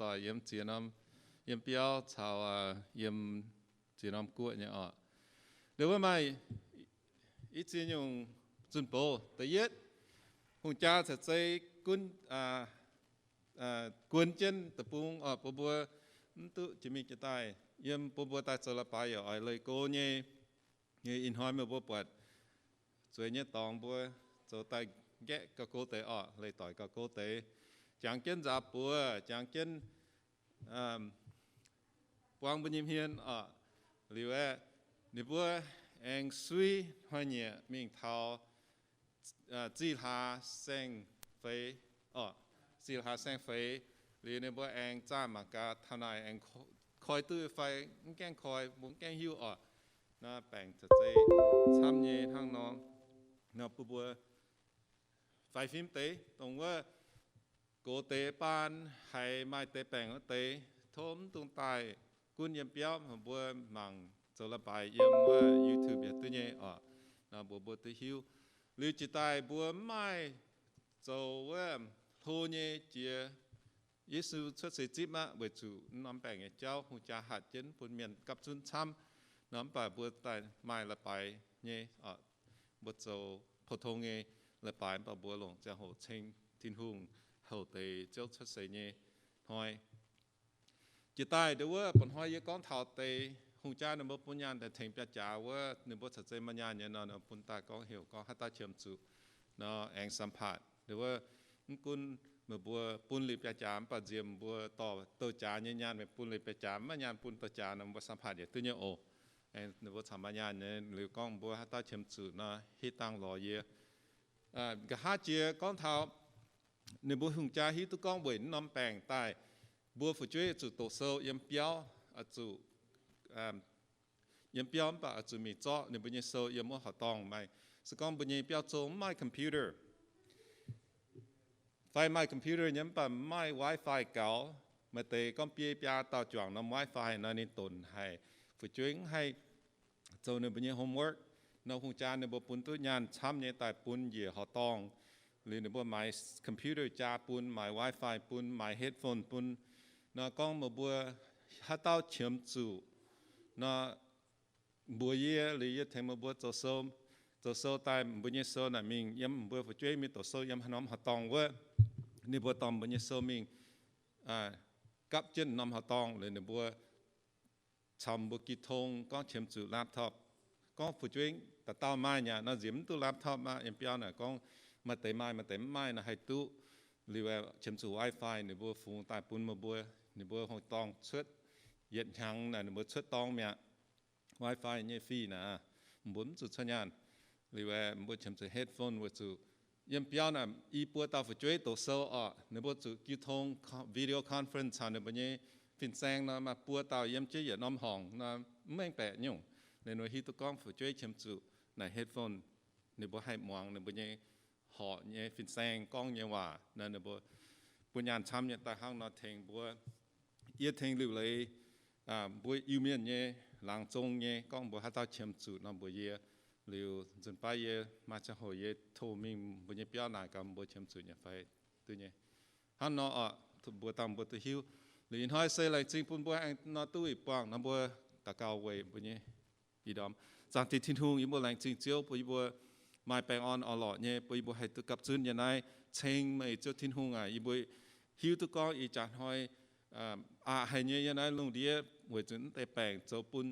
ต่อเยี่ยมเจียน้ำเยี่ยมเปี้ยวชาวเยี่ยมเจียน้ำกู้เนี่ยเดี๋ยวว่าไม่อีเจียยงจุนโปแต่ยึดหงจ้าจะใจกุนกวนเจนตะปุงปบัวตุจะมีจะตายเยี่ยมปบัวตายสลับไปอย่างเลยโกเนี่ยอินหอยมาบัวปวดสวยเนี่ยตองบัวจะตายแกะก็โกเตะเลยต่อยก็โกเตะจางเจนจับปัวจางเจนวางบนยิมเฮียนหรือว่านี่บัวเองซุยหอยเนี่ยมีเท้าจีหาเส้นไฟจีหาเส้นไฟหรือนี่บัวเองจ้ามากาทนายเองคอยตื้อไฟแกงคอยมุ้งแกงหิวน่าแป่งจะใจช้ำเย่ทั้งน้องน่าปัวไฟฟิล์มเตะตรงว่าโกเตะปานให้ไม่เตะแป่งก็เตะทมตรงใต้กุนเยี่ยมเปี้ยวบัวมังจะระบายเยี่ยมว่า YouTube อย่างตัวนี้น่าบัวตัวหิวหรือจิตใจบัวไม่จะว่าโทนี่เจียยิสุชุดสีจิมาเวจูน้ำแป่งเจ้าหูจ่าหัดเจนปุ่นเมียนกับชุนช้ำน้ำป่าบัวตายไม่ละไปเนี่ยบัวโจพอทงเนี่ยละไปป่าบัวหลงจะโหเชงทิ้งหุ่งโหเตยเจ้าชุดสีเนี่ยหอยจิตใจเดี๋ยวว่าปนหอยยี่ก้อนเท่าเตยหูจ่าในบัวปุ่นยานแต่ถึงจะจ่าว่าในบัวสัจเจมันยานเนี่ยนอนปุ่นตาก้องเหี่ยวก้องฮัตตาเชื่อมจูเนาะแองสัมผัสเดี๋ยวว่ากุนเมื่อบัวปุ่นลิปจามปัจเจียมบัวต่อตัวจานยานแบบปุ่นลิปจามมันยานปุ่นตัวจานนำบัวสัมผัสอย่างตัวเนี้ยในบัวธรรมยานเนี่ยหรือก้องบัวฮัตตาเชื่อมจูเนาะฮิตังรอเยกะฮาเจียก้องเท้าในบัวหุ่งจ่าฮิตุก้องเวนน้ำแป้งใต้บัวฝุ่นช่วยจุดโตโซยำเปียวจุดยำเปียวปะจุดมีจ่อในบัวเยโซยำมัวหอตองไม่สก้องบัวเยเปียวโจไม่คอมพิวเตอร์ไฟไม่คอมพิวเตอร์ยำปะไม่ Wi-Fi เก่ามาเตะก้องเปียต่อจ่วงน้ำ Wi-Fi นั่นนี่ตุนให้ฝุ่นช่วยให้โจในบัวเยโฮมเวิร์กน้องหุ่งจ่าในบัวปุ่นตัวยานช้ำเยแต่ปุ่นเย่หอตองหรือในบัวไม่คอมพิวเตอร์จ่าปุ่นไม่ Wi-Fi ปุ่นไม่เฮดโฟนปุ่นน้องก้องบัวฮัตเต้าเชื่อมจูน้าบัวเย่หรือยังบัวตัวโซ่ตายบัวเย่โซ่น่ะมิงยังบัวฝุ่นช่วยมีตัวโซ่ยังน้ำหอตองว่านี่บัวตอมบัวเย่โซ่มิงกับเจนน้ำหอตองหรือในบัวชมบัวกีทงก็เชื่อมจูแล็ปท็อปก็ฝุ่นช่วยแต่เต้าไม้เนี่ยน่าจิ้มตัวแล็ปท็อปมาเอ็มพีอาร์น่ะก็มาเตะไม้น่ะให้ตู้หรือว่าเชื่อมจู Wi-Fi ในบัวฟูงตายปุ่นมาบัวในบัวหอตองชุดเย็นยังน่ะในบัวชุดตองเนี่ย Wi-Fi เนี่ยฟรีนะบุญจุดสัญญาณหรือว่าบัวเชื่อมจู headphone บัวจูยังเปียวน่ะอีปัวตาฝุ่นช่วยตัวโซ่ในบัวจูกิทง video conference ในบัวเนี่ยฟินแซงนะมาปัวตายังเจี๊ยน้ำห้องนะไม่แปะยุ่งในหน่วยฮิตกล้องฝุ่นช่วยเชื่อมจูใน headphone ในบัวให้มองในบัวเนี่ยห่อเนี่ยฟินแซงกล้องเนี่ยว่านั่นในบัวปุญญาช้ำเนี่ยแต่ห้างนอเทงบัวเยี่ยเทงหรือเลยบัวยูเมียนเนี่ยหลังจงเนี่ยกล้องบัวฮัตตาเชื่อมจูนบัวเยี่ยหรือจนไปเยี่ยมาจะหัวเยี่ยโทมิงบัวเนี่ยเปียวหนากับบัวเชื่อมจูเนี่ยไฟตัวเนี่ยห้างนอบัวตามบัวตัวหิวหรือห้อยเซ่เลยจริงปุ่นบัวนอตู้อีปองน้ำบัวตะเกาเวยบัวเนี่ยอีดอมจากที่ทิ้งทุ่งอีบัวแรงจริงเจียวบัวไม่แปลงอ่อนหล่อเนี่ยบัวให้ตัวกับจุนอย่างไรเชงไม่เจ้าทิ้งทุ่งอีบัวหิวตัวก้อนอีจัดห้อยให้เนี่ยยังไงลงเดียหัวจุนแต่แปลงเจ้าปุ่น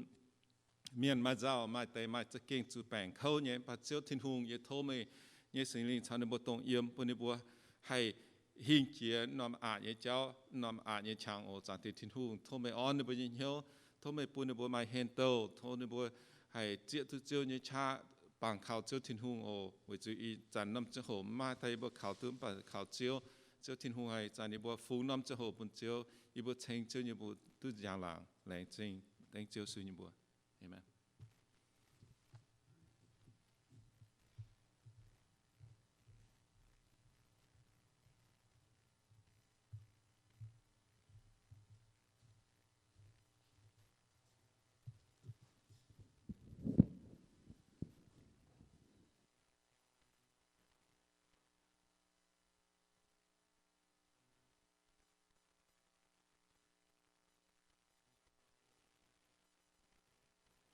เมียนมาเจ้ามาแต่มาจะเก่งจูแปลงเขาเนี่ยพระเจ้าทิ้งทุ่งยี่โทไม่เนี่ยสิ่งลิงชาวในบัวตรงเยี่ยมปุ่นบัวให้หิ้งเจียนำเนี่ยเจ้านำเนี่ยช่างโอจากที่ทิ้งทุ่งโทไม่อ่อนในบัวยิ่งเหี้ยวโทไม่ปุ่นในบัวไม่เห็นโตโทในบัวให้เจ้าตัวเจ้าเนี่ยชาปังข่าวเจ้าทิ้งทุ่งโอหัวจุอีจันน้ำเจ้าโหมาไทยบัวข่าวตื้มปังข่าวเจ้าเจ้าทิ้งทุ่งให้จานในบัวฟูน้ำเจ้าโหปุ่นเจ้าอีบัวเชงเจ้าเนี่ยบัวตุ้ยางหลังแรงจริงแรงเจ้าสุยเนี่ยบัวเห็นไหม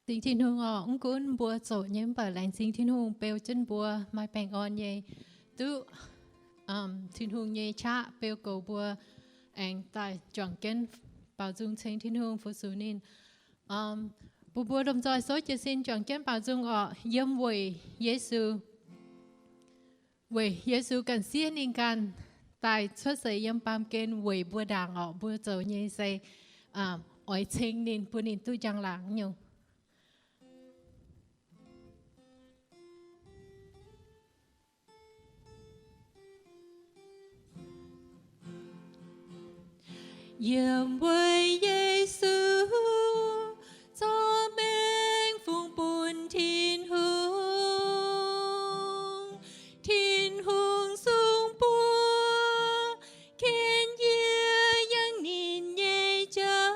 Tình thiên hương ông cũng bùa sổ nhiễm bởi lành sinh thiên hương bèo chân bùa mai bèn on nhé tu thiên hương nhé cha bèo cầu bùa anh tại chọn kiến bảo dung sinh thiên hương phụ sự nên bùa đồng thời số chỉ xin chọn kiến bảo dung yếm về Giêsu cần xiên in can tại xuất sẽ yếm bám kiến về bùa đàng bùa sổ nhé say ở trên nên bùa nên tu chẳng lãng nhiều Yếm với Giêsu cho mình phụng buồn thiên hương sung bùa khen ye yang nhìn nhẹ cháu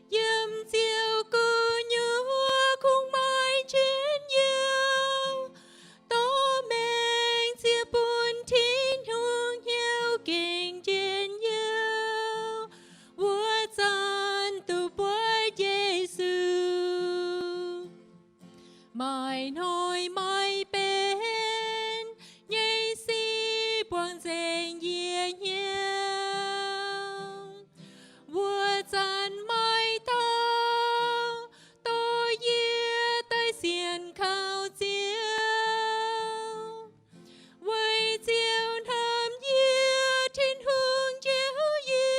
yếm diệu cứ nhớ khung mai trên yêu tố mình chia buồn thiên hương yêu kinh trên yêu vua chân tu bố Giêsu mai nói mai bên nhảy si buông dành nhẹ nhàng vua chân mai tao tôi ye tay xiên khao chiếu với chiếu thầm ye thiên hương chiếu ye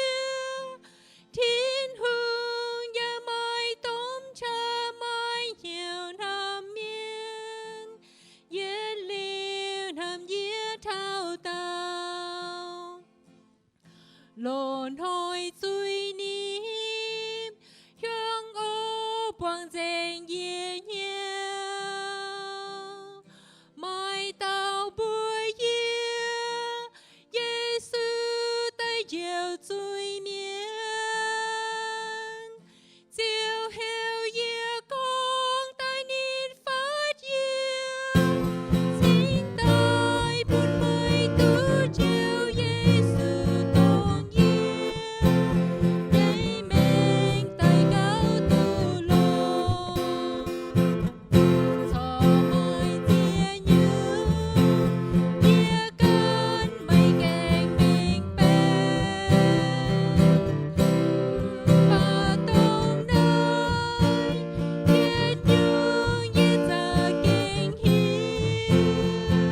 thiên hương ya mai tóm cha mai nhiều năm miên ye liêu thầm ye thao tao lồn hồi suy niệm hướng ô buông dành ye nhau mai tao bùi ye Giêsu tay chiều suy miên chiều heo ye con tay nín phát ye xin tay buồn mới tu chiều Giêsu tôn ye nhảy mình tay cao tu lô cho mai tia như tia can mây kèn mình bên và tông nơi thiết dương như giờ kinh hiếu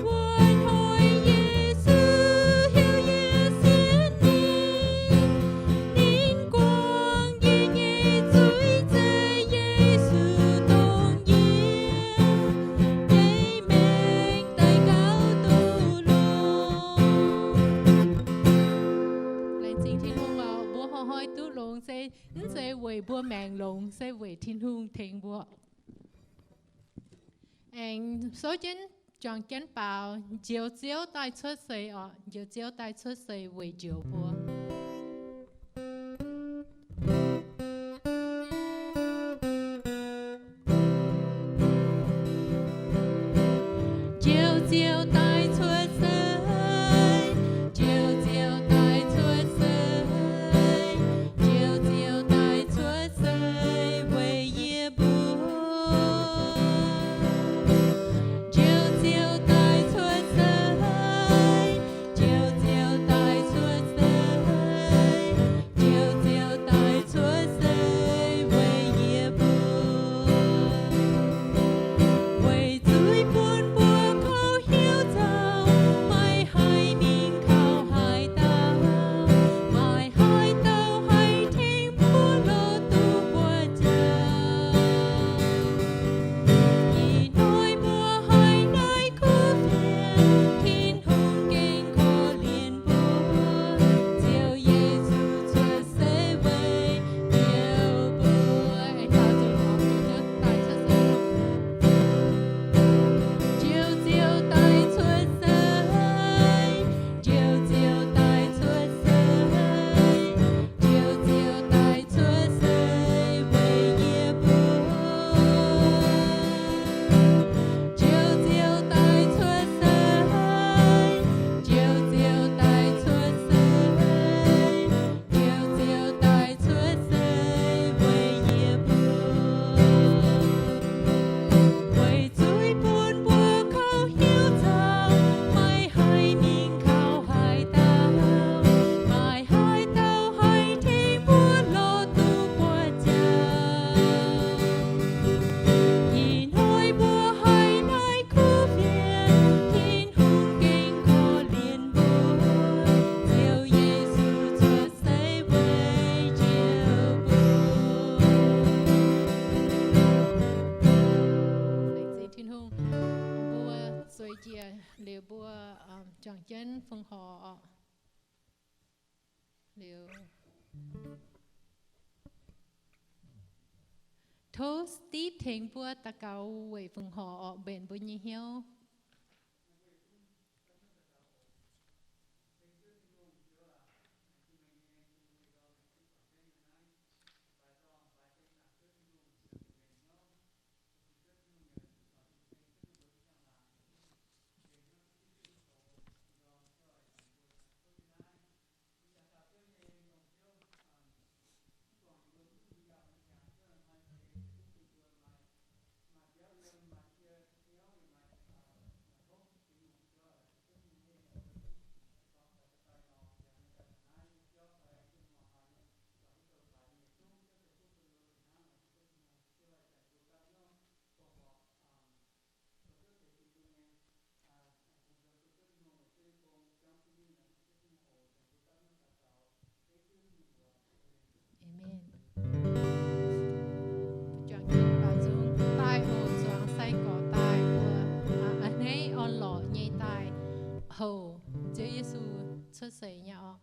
buồn hồi Giêsu hiếu ye xiên nín quang ye nhẹ chuối chê Giêsu tôn nhảy mình tay cao tu lô Lành chính thiên hương bùa họ hoi tu lộn sẽ về bùa màng lộn sẽ về thiên hương thiện bùa anh số chính chọn kiến bảo chiều chiếu tay xuất xây chiều chiếu tay xuất xây về chiều bùa chiều chiều tay xuất xây chiều chiều tay xuất xây chiều chiều tay xuất xây về ye bùa chiều chiều tay xuất xây chiều chiều tay xuất xây bùa chọn chân phương họ liệu thố tí thèn bùa ta cầu về phương họ bền bùa nhị hiếu hầu Chúa Giêsu xuất sẩy nhau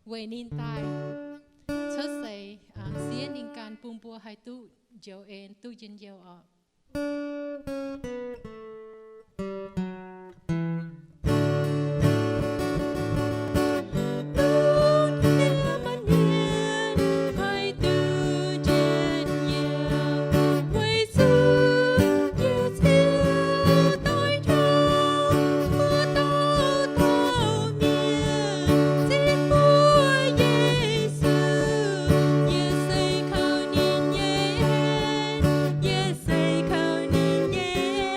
về nín tai xuất sẩy xía nín can bùm bùa hai tu dầu en tu chân dầu ở Hãy subscribe cho kênh Ghiền Mì Gõ để không bỏ lỡ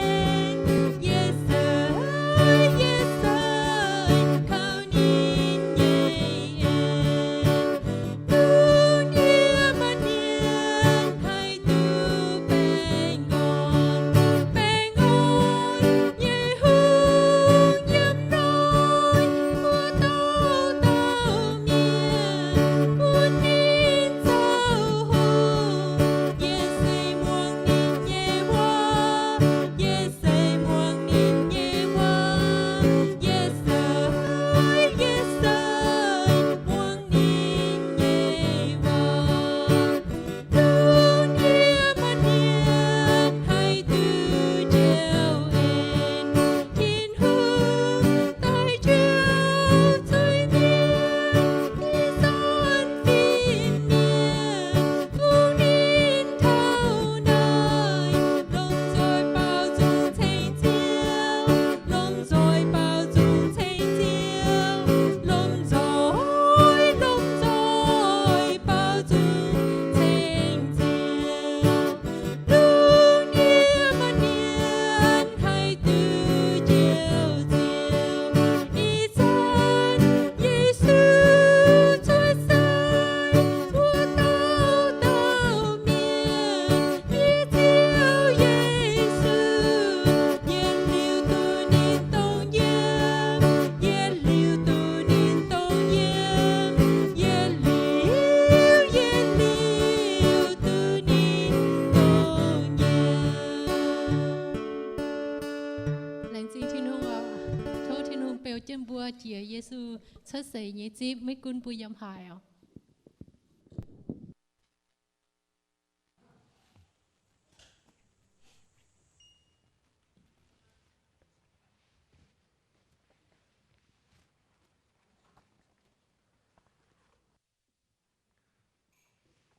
chỉ Giêsu xuất sĩ nhị chip mấy cún bùi yam hài à.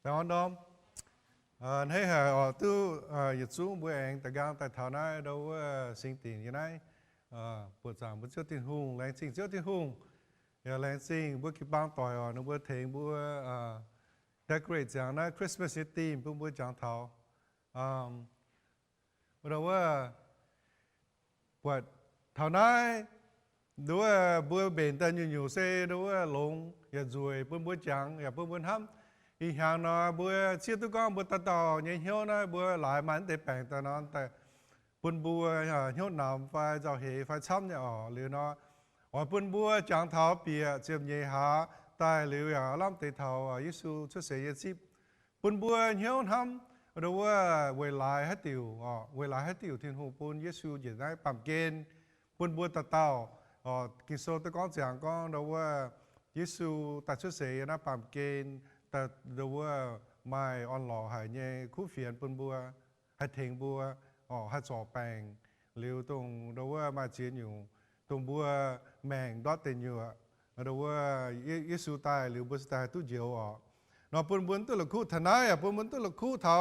Chào anh thấy ở tu dịch xuống bữa anh tại gang tại thảo này đâu sinh tiền như này buổi sáng bữa trước tiền hùng lên sinh trước tiền hùng giờ lên sinh bữa kịp bao tỏi ở nó bữa thèm bữa decorate dạng này Christmas theme bữa chẳng thảo bữa đâu bữa thảo này đâu bữa bền tên nhiều xe đâu lồng giờ rồi bữa chẳng giờ bữa hâmอีหางเนาะบัวเชื่อตุกองบัวตาต่อเนี่ยเหี้ยวนะบัวหลายมันแต่แปลงแต่นอนแต่ปุ่นบัวเหี้ยวหนามไฟเจ้าเหไฟช้ำเนี่ยอ๋อหรือเนาะอ๋อปุ่นบัวจางเท้าเปียเจียมเยหาตายหรืออย่างล้ำเตเท้ายิสูชุดเสียสิบปุ่นบัวเหี้ยวทำหรือว่าเวลาให้ติวอ๋อเวลาให้ติวทิ้งหูปุ่นยิสูอยู่ได้ปั๊มเกณฑ์ปุ่นบัวตาเต่าอ๋อกิโซตะก้อนจางก้อนหรือว่ายิสูตัดชุดเสียนะปั๊มเกณฑ์แต่ดูว่าไม่อ่อนหล่อหายเงี้ยคู่เฟียนปนบัวให้เทงบัวอ๋อให้จ่อแปงหรือตรงดูว่ามาเจียนอยู่ตรงบัวแมงดอตเต็นอยู่ดูว่ายิสูตายหรือบัวตายตู้เจียวอ๋อนอปนบัวตัวละคู่ทนายปนบัวตัวละคู่เท้า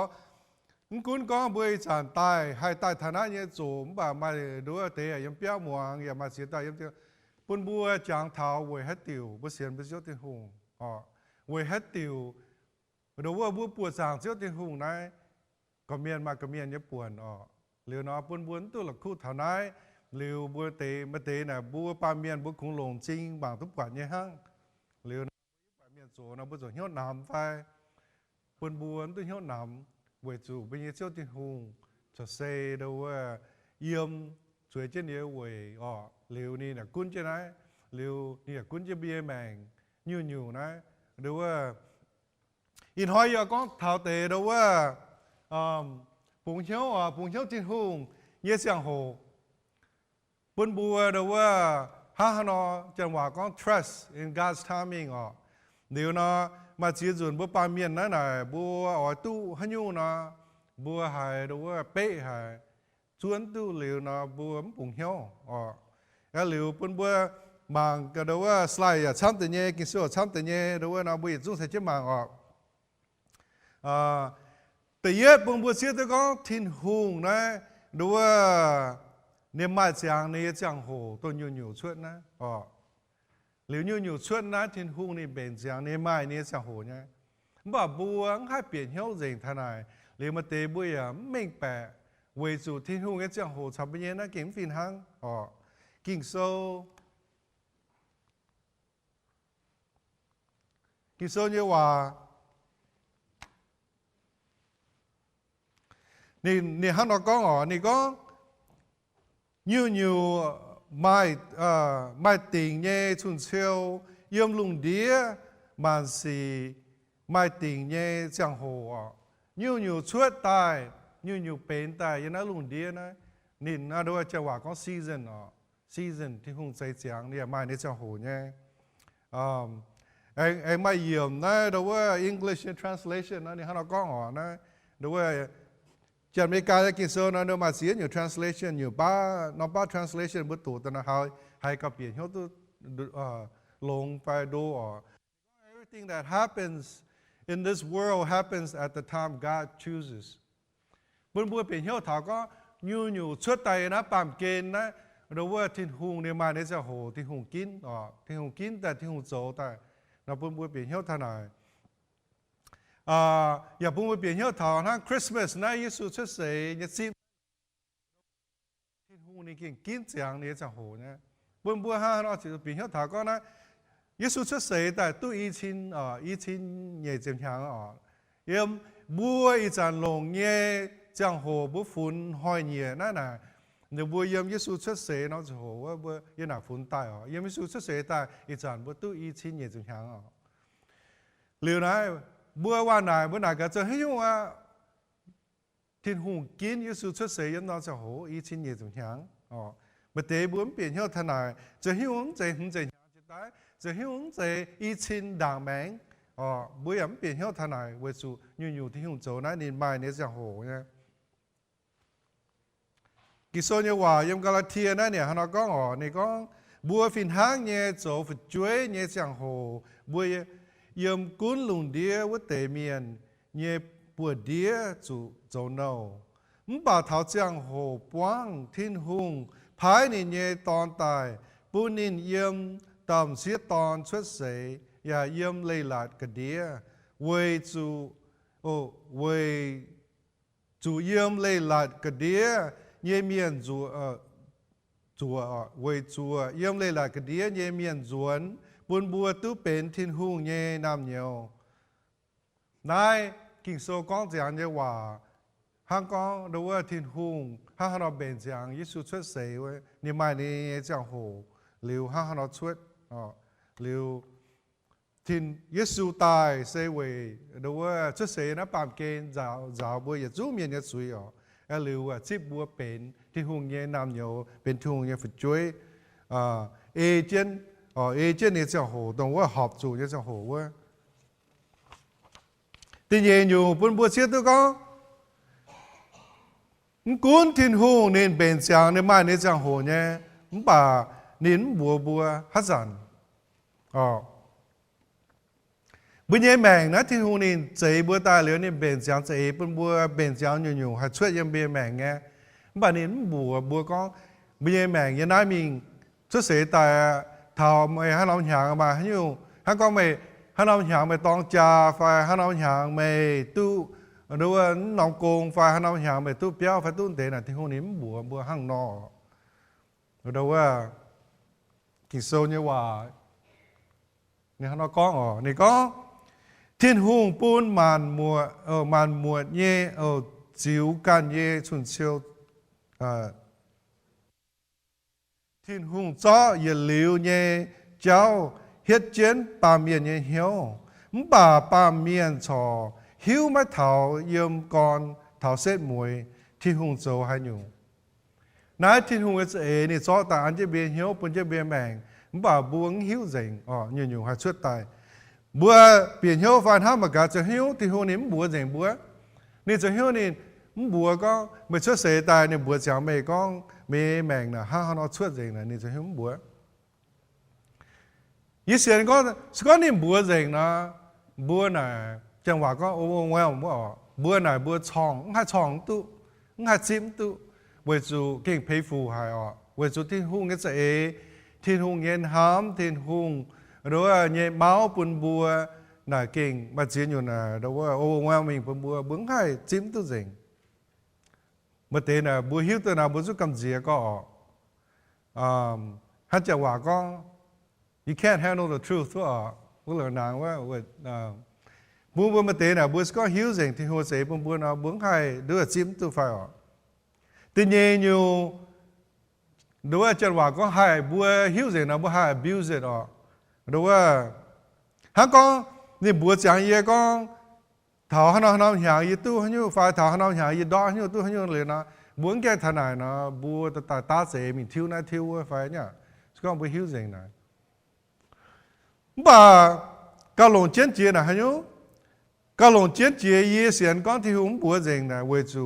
คุณก็บัวจานตายให้ตายทนายเนี่ยโจมบ่ามาดูว่าเตะยังเปี้ยวหมวงอย่ามาเสียตายยังเตี้ยปนบัวจางเท้าไว้ให้ติวบัวเสียนบัวเสียวติหงอ๋อเวฮัตติวหรือว่าบัวปวดสางเสียวติงหุงนั้นก็เมียนมาก็เมียนเนี่ยปวดอ๋อหรือเนาะปนบัวตัวหลักคู่เท่านั้นหรือบัวเตมาเตน่ะบัวปลาเมียนบัวคงหลงจริงบางทุกปัจเนี่ยหั่งหรือปลาเมียนโจนะบัวโจเหี้ยวหนามไฟปนบัวตัวเหี้ยวหนามเวจูเป็นเสียวติงหุงจะเซดูว่าเยี่ยมสวยเช่นเดียวเวยอ๋อหรือนี่น่ะกุ้นเช่นไหนหรือนี่น่ะกุ้นจะเบียแมงอยู่นะดูว่าอินหอยก็เท่าเตะดูว่าปุ่งเชี่ยวจินหงเยี่ยเสียงโหปนบัวดูว่าฮาฮานอจังหวะก็ trust in God's timing อ๋อเดี๋ยวนะมาจีจุนบัวปาเมียนนั่นน่ะบัวอ๋อตู้ฮันยูนะบัวหายดูว่าเป๊ะหายชวนตู้เหลวนะบัวปุ่งเชี่ยวอ๋อแล้วเหลวปนบัวบางก็ดูว่าสไลด์ช้ำแต่เนี้ยกินเสื้อช้ำแต่เนี้ยดูว่าเราบุยจุ่งใส่เชือกบางออกแต่เยอะปุ่งบัวเสียแต่ก็ทิ้งหุงนะดูว่าเนี่ยมาจางเนี่ยจางโหตัวอยู่ช่วยนะอ๋อหรืออยู่ช่วยนะทิ้งหุงนี่เป็นจางเนี่ยมาเนี่ยจางโหเนี่ยบ่บัวให้เปลี่ยนเหี้ยวเร่งทนายหรือมาเตะบุยไม่แปะเวจูทิ้งหุงเนี่ยจางโหทำเป็นยังนะเก่งฟินหังอ๋อกิ่งโซกิโซเยว่านี่ฮันนก็อ๋อนี่ก็อยู่ไม่ติงเย่ชุนเชียวยมลุงเดียมันสีไม่ติงเย่จังโหอ๋ออยู่ช่วยตายอยู่เป็นตายยังน่าลุงเดียนะนี่น่าดูว่าจะว่าก็ซีซันอ๋อซีซันที่คงใจเสียงเนี่ยไม่เนี่ยจังโหเนี่ยไอ้ไม่เยี่ยมนะดูว่า English translation นะนี่ฮันเราก็อ๋อนะดูว่าจากอเมริกาจะกินโซนนะมาเสียอยู่ translation อยู่ป้านอป้า translation บุตรแต่นะให้กับเปลี่ยนเขาตัวลงไปดูอ๋อ everything that happens in this world happens at the time God chooses บนบัวเปลี่ยนเขาถาก็อยู่ช่วยใจนะปั๊มเกณฑ์นะดูว่าทิ้งหุงเนี่ยมาเนี่ยจะโหทิ้งหุงกินอ๋อทิ้งหุงกินแต่ทิ้งหุงโจแต่เราปุ่นบัวเปลี่ยนเหี้ยวทนายอย่าปุ่นบัวเปลี่ยนเหี้ยวถอนนะคริสต์มาสนะยิสูชุดเสยยสิที่หูนี่กินเสียงนี่จะโหเนี่ยปุ่นบัวห้าเราจะเปลี่ยนเหี้ยวถอนก็นะยิสูชุดเสยแต่ตู้อีชิ้นใหญ่เจียมยังยังบัวอีจานลงเย่จังโหบัวฝุ่นหอยเย่นั่นน่ะเดี๋ยวบัวยิสูชุดเสยเนาะจะโหว่าบัวยันหนาฝุ่นตายยิสูชุดเสยตายอีจานบัวตู้อีชิ้นใหญ่เจียมยังหรือนะบัวว่าไหนบัวไหนก็จะให้ยุ่งว่าทิ้งหูกินยิสูชุดเสยยันนอนจะโหอีชิ้นใหญ่เจียมยัง mà tế bốn biển hiệu thân nàyจะหิวใจหึงใจหางจะตายจะหิวใจอีชินด่างแมงบุยมเปลี่ยนhiệu thân này với chủ nhiềuที่หิวโจนั้นนินไม่เนี่ยจะโหเนี่ยกิโซเนี่ยว่ายังกาลาเทียนั่นเนี่ยเขาก็นี่ก็บัวฟินหางเนี่ยโจฝึกช่วยเนี่ยจะโหบัวยมกุ้นลุงเดียวัดเตเมียนเนี่ยปวดเดียจูโจโนมป่าเท้าเจียงโหปวงทิ้นหุงภายในเนี่ยตอนตายปูนินเยี่ยมตามเสียตอนชุดเสยอย่าเยี่ยมเลยหลาดกระเดียเวจูเวจูเยี่ยมเลยหลาดกระเดียเนี่ยเมียนจูเวจูเยี่ยมเลยหลาดกระเดียเนี่ยเมียนจวนปุนบัวตู้เป็นทิ้นหุงเนี่ยน้ำเหนียวนายกิ่งโซก้องเจียงเนี่ยว่าฮังก้องดูว่าทิ้นหุงฮังเราเป็นเจียงยิสุชุดเสยไว้นี่ไม่นี่เจียงโหหรือฮังเราชุดหรือทิ้นยิสุตายเสยไว้ดูว่าชุดเสยนะปามเกณฑ์จะบัวอย่าจู้เมียนอย่าสวยหรือว่าจิบบัวเป็นทิ้นหุงเนี่ยน้ำเหนียวเป็นทิ้นหุงเนี่ยฝึกช่วยเอเจนเนี่ยเจียงโหตรงว่าหอบจูเนี่ยเจียงโหว่าที่เย็นอยู่ปุ่นบัวเสียตัวก็กุนทิ้นหูเนี่ยเป็นเสียงเนี่ยไม่เนี่ยจังโหเนี่ยมันป่านินบัวฮัสันบุญยังแมงนะทิ้นหูเนี่ยใจบัวตายเหลือเนี่ยเป็นเสียงใจปุ่นบัวเป็นเสียงอยู่ให้ช่วยยังเป็นแมงไงมันป่านินบัวก็บุญยังแมงยังน่ามีช่วยเสียตายเท่าไม่ให้เราหยางมาให้อยู่ให้ก็ไม่ให้เราหยางไม่ต้องจ่าไฟให้เราหยางไม่ตู้ดูว่าน้องโกงไฟให้เราหยางไม่ตู้เปี้ยวไฟตู้เตะน่ะที่ห้องนี้บัวห้างนอดูว่ากิโซเนี่ยว่าเนี่ยเขาก้องนี่ก็ทิ้นหุงปูนมันมัวเย่จิ๋วกันเย่ชุนเชียวทิ้นหุงจ้ออย่าเหลวเย่เจ้าเฮ็ดเจนปาเมียนเย่เหี่ยวมป่าปาเมียนชอหิวมาเถาเยิมก่อนเถาเสร็จมวยที่หุงโจให้อยู่นายที่หุงนี่จ้อตาอันจะเบียนเหี่ยวปุ่นจะเบียนแมงมป่าบวงหิวเจ๋งอยู่ให้ช่วยตายบัวเปลี่ยนเหี่ยวฟันห้ามมากาจะหิวที่หุงนี่บัวเจ๋งบัวนี่จะหิวนี่บัวก็ไม่ช่วยเสียตายเนี่ยบัวจะไม่ก็ไม่แมงนะห้าเขาช่วยเจ๋งนะนี่จะหิวบัวยี่เสียนก็นี่บัวเจ๋งนะบัวน่ะจังหวะก็โอ้แววว่าบัวน่ะบัวช่องให้ช่องตู้ให้จิ้มตู้เวจูเก่งเพย์ฟูให้เวจูที่หุ่งก็จะที่หุ่งเย็นห้ามที่หุ่งหรือว่าเย็นเมาปุ่นบัวน่ะเก่งมาเจียนอยู่น่ะหรือว่าโอ้แววมีปุ่นบัวบึ้งให้จิ้มตู้เจ๋งเมื่อเตน่ะบัวหิวตัวน่ะบัวจุกำเจียก็ฮันจังหวะก็you can't handle the truth ว่าเหล่านางว่าบัวมาเตะน่ะบัวก็หิวเสียงที่หัวเสียบัวน่ะบัวใครดูว่าจิ้มตัวไฟตีเย็นอยู่ดูว่าจังหวะก็ให้บัวหิวเสียงน่ะบัวให้ abuse it ดูว่าฮันก็นี่บัวจางเย่ก็เท้าฮันเอาหางยี่ตู้ฮันอยู่ไฟเท้าฮันเอาหางยี่ดอฮันอยู่ตู้ฮันอยู่เลยนะบัวแก่ถนัดนะบัวตาเสียมีทิวนะทิวไฟเนี่ยก็บัวหิวเสียงนะบ่ากาลงเจียนเจียนะฮะโยกาลงเจียนเจียยี่เสียนก้อนที่หุ่มบัวเจงนะเวจู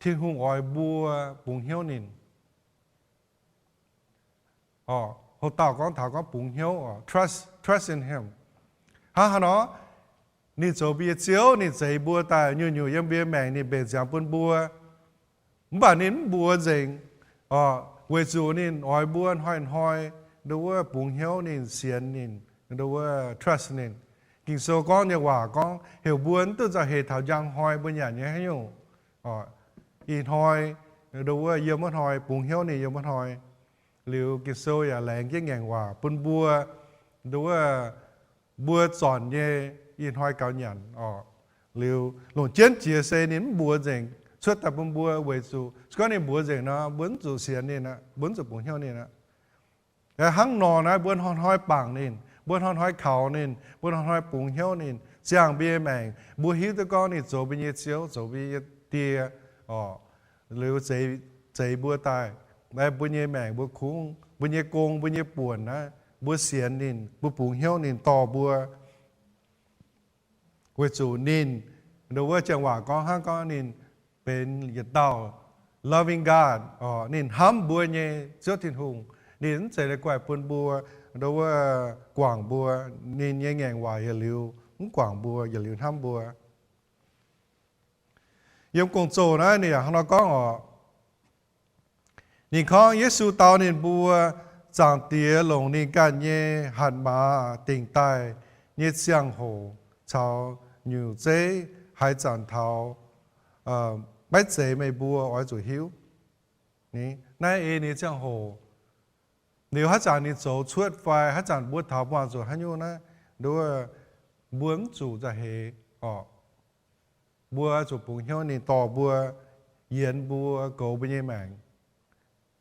ที่หุ่มอ้อยบัวปุ่งเหี้ยวนินหัวเต่าก้อนเต่าก้อนปุ่งเหี้ยว trust in him ฮะเนาะนี่โจบีเจียวนี่ใจบัวตายอยู่ยังเบี้ยแมงนี่เป็นจางปุ่นบัวบ่านินบัวเจงเวจูนี่อ้อยบัวห้อยดูว่าปุ่งเหี้ยวนี่เสียนนี่ดูว่า trust นี่กิ่งโซก้อนเนี่ยว่าก้อนเหี่ยวบัวตัวจะเหตุเท่ายังหอยบนอย่างนี้ให้อยู่อีหอยดูว่าเยี่ยมหอยปุ่งเหี้ยวนี่เยี่ยมหอยหรือกิ่งโซอย่าแหลงยิ่งแง่งว่าปุ่นบัวดูว่าบัวสอนเนี่ยอีหอยเก่าหยันหรือหลงเจียนเจียเซนี่บัวเจ๋งช่วยแต่ปุ่นบัวเวจูก็นี่บัวเจ๋งนะบัวจูเสียนนี่นะบัวจูปุ่งเหี้ยวนี่นะแต่หั่งนอนะบนห้อยปังนี่บนห้อยเขานี่บนห้อยปุ่งเหี้ยวนี่เสียงเบี้ยแมงบัวหิวตะก้อนนี่โจบิเยเชียวโจบิเยเตียหรือใจบัวตาย ได้บุญเย่แม่งบุญคุ้งบุญเย่โกงบุญเย่ป่วนนะบุญเสียนนินบุญปูเหี้ยวนินต่อบัวกุจูนินดูว่าจังหวะก็ห้างก็นินเป็นหยัดเต่า loving God อ๋อนินห้ำบัวเย่เจ้าถิ่นหงนินเสร็จกว่าปนบัวดูว่ากว่างบัวนินเย่แงงว่าอย่าลิ้วกว่างบัวอย่าลิ้วห้ำบัวยมกงโจนะเนี่ยห้างเราก็อ๋อนี่ของเยซูตาวนินบัวจางเตียลงนินกันเย่หันมาติงใต้เย่เสียงโหชาวอยู่เจ้หายจานเท้าไม่เจไม่บัวไว้จุหิวนี่นายเอนี่เสียงโหเดี๋ยวฮัจจานี่โจชวดไฟฮัจจานบัวถาวรจุฮันยูนะด้วยบัวจูจะเฮอ๋อบัวจุปุ่งเหี้ยวนี่ต่อบัวเย็นบัวโกเป็นยังแมง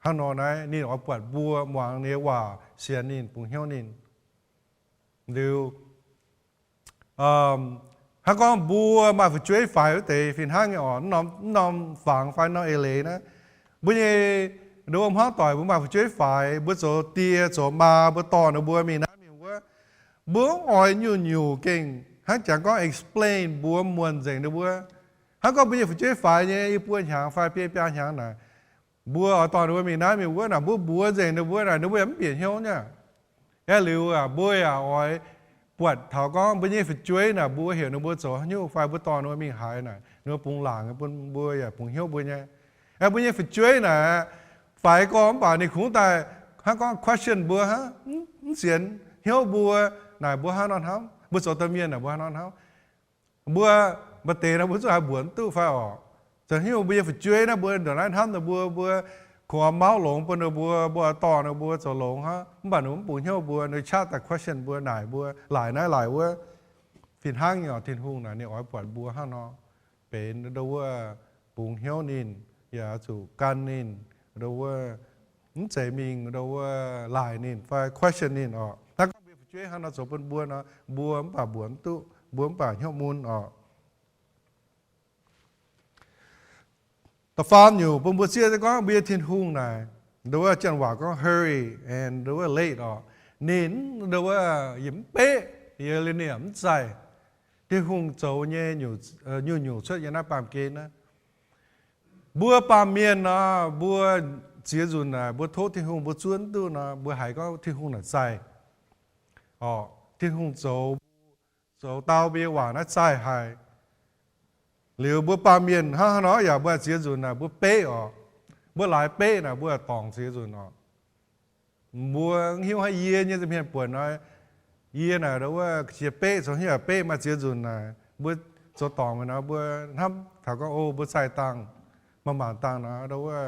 ฮันนอนะนี่เอาปวดบัวหวางเนื้อว่าเสียนินปุ่งเหี้ยวนินเดี๋ยวฮักก็บัวมาฝึกช่วยฝ่ายแต่ฟินห้างเงี้ยอ่อนน้อมฝังไฟน้องเอเลนะบุญเย่ดูว่าห้องต่อยบุญมาฝึกช่วยฝ่ายบุญโจเตียโจมาบุญต่อนะบัวมีนะมีว่าบัวอ่อยอยู่เก่งฮักจังก็ explain บัวมวนเจ๋งนะบัวฮักก็บุญฝึกช่วยฝ่ายเนี่ยอีปัวหางฝ่ายเปียเปียหางน่ะบัวต่อนะบัวมีนะมีว่าน่ะบัวเจ๋งนะบัวน่ะนะบัวมันเปลี่ยนเหี้ยวเนี่ยแค่หลิวอ่ะบัวอ่ะอ่อยปวดเท้าก็บุญยี่ฝึกช่วยน่ะบัวเหี่ยวนึกบัวโจหิ้วไฟบัวตอนนึกมีหายน่ะนึกปุงหลังปุงบัวอย่าปุงเหี่ยวบัวเนี่ยไอ้บุญยี่ฝึกช่วยน่ะไฟก็ป่าในคุ้งแต่ฮักก็ question บัวฮะเสียนเหี่ยวบัวน่ะบัวหานอนเท้าบัวโจตะเมียนน่ะบัวหานอนเท้าบัวบัเตนะบัวโจหาบัวตู้ไฟออกจะหิ้วบุญยี่ฝึกช่วยนะบัวเดี๋ยวนั้นทำแต่บัวขวาเมาหลงปนบัวต่อนะบัวโจหลงฮะบ้านหนุ่มปุ่นเหี่ยวบัวในชาติแต่ question บัวไหนบัวหลายนะหลายว่าฟินห้างเหรอทินหุ่งนะเนี่ยอ๋อปวดบัวห้างเนาะเป็นดูว่าปุ่นเหี่ยวนินอย่าสู่กันนินดูว่าใจมิงดูว่าหลายนินไฟ question นินอ๋อถ้าก็ไปช่วยห้างเราโจเป็นบัวเนาะบัวป่าบัวตู้บัวป่าเหี่ยวมูลอ๋อแต่ฟาร์มอยู่ปุ่มบัวเสียจะก็เบียทินหุ่งนะดูว่าจังหวะก็ hurry and ดูว่า late อ๋อนินดูว่ายิ้มเป๊ะเยอะเลยเนี่ยมันใจที่หุ่งโจเนี่ยอยู่ช่วยยันนับปามเกณฑ์นะบัวปามเมียนนะบัวเสียจุนนะบัวโทษที่หุ่งบัวชวนตู้นะบัวหายก็ที่หุ่งน่ะใจอ๋อที่หุ่งโจเตาเบียหวานนะใจหายหรือบัวปาเมียนฮะเนาะอย่าบัวเสียจุนนะบัวเป๊ะอ๋อบัวหลายเป๊ะนะบัวตองเสียจุนอ๋อบัวหิ้วให้เยี่ยเนี่ยจะเพียงปวดน้อยเยี่ยน่ะแล้วว่าเสียเป๊ะสองเหี้ยเป๊ะมาเสียจุนนะบัวโจตองมันนะบัวทำถ้าก็โอ้บัวใส่ตังมาหมาตังนะแล้วว่า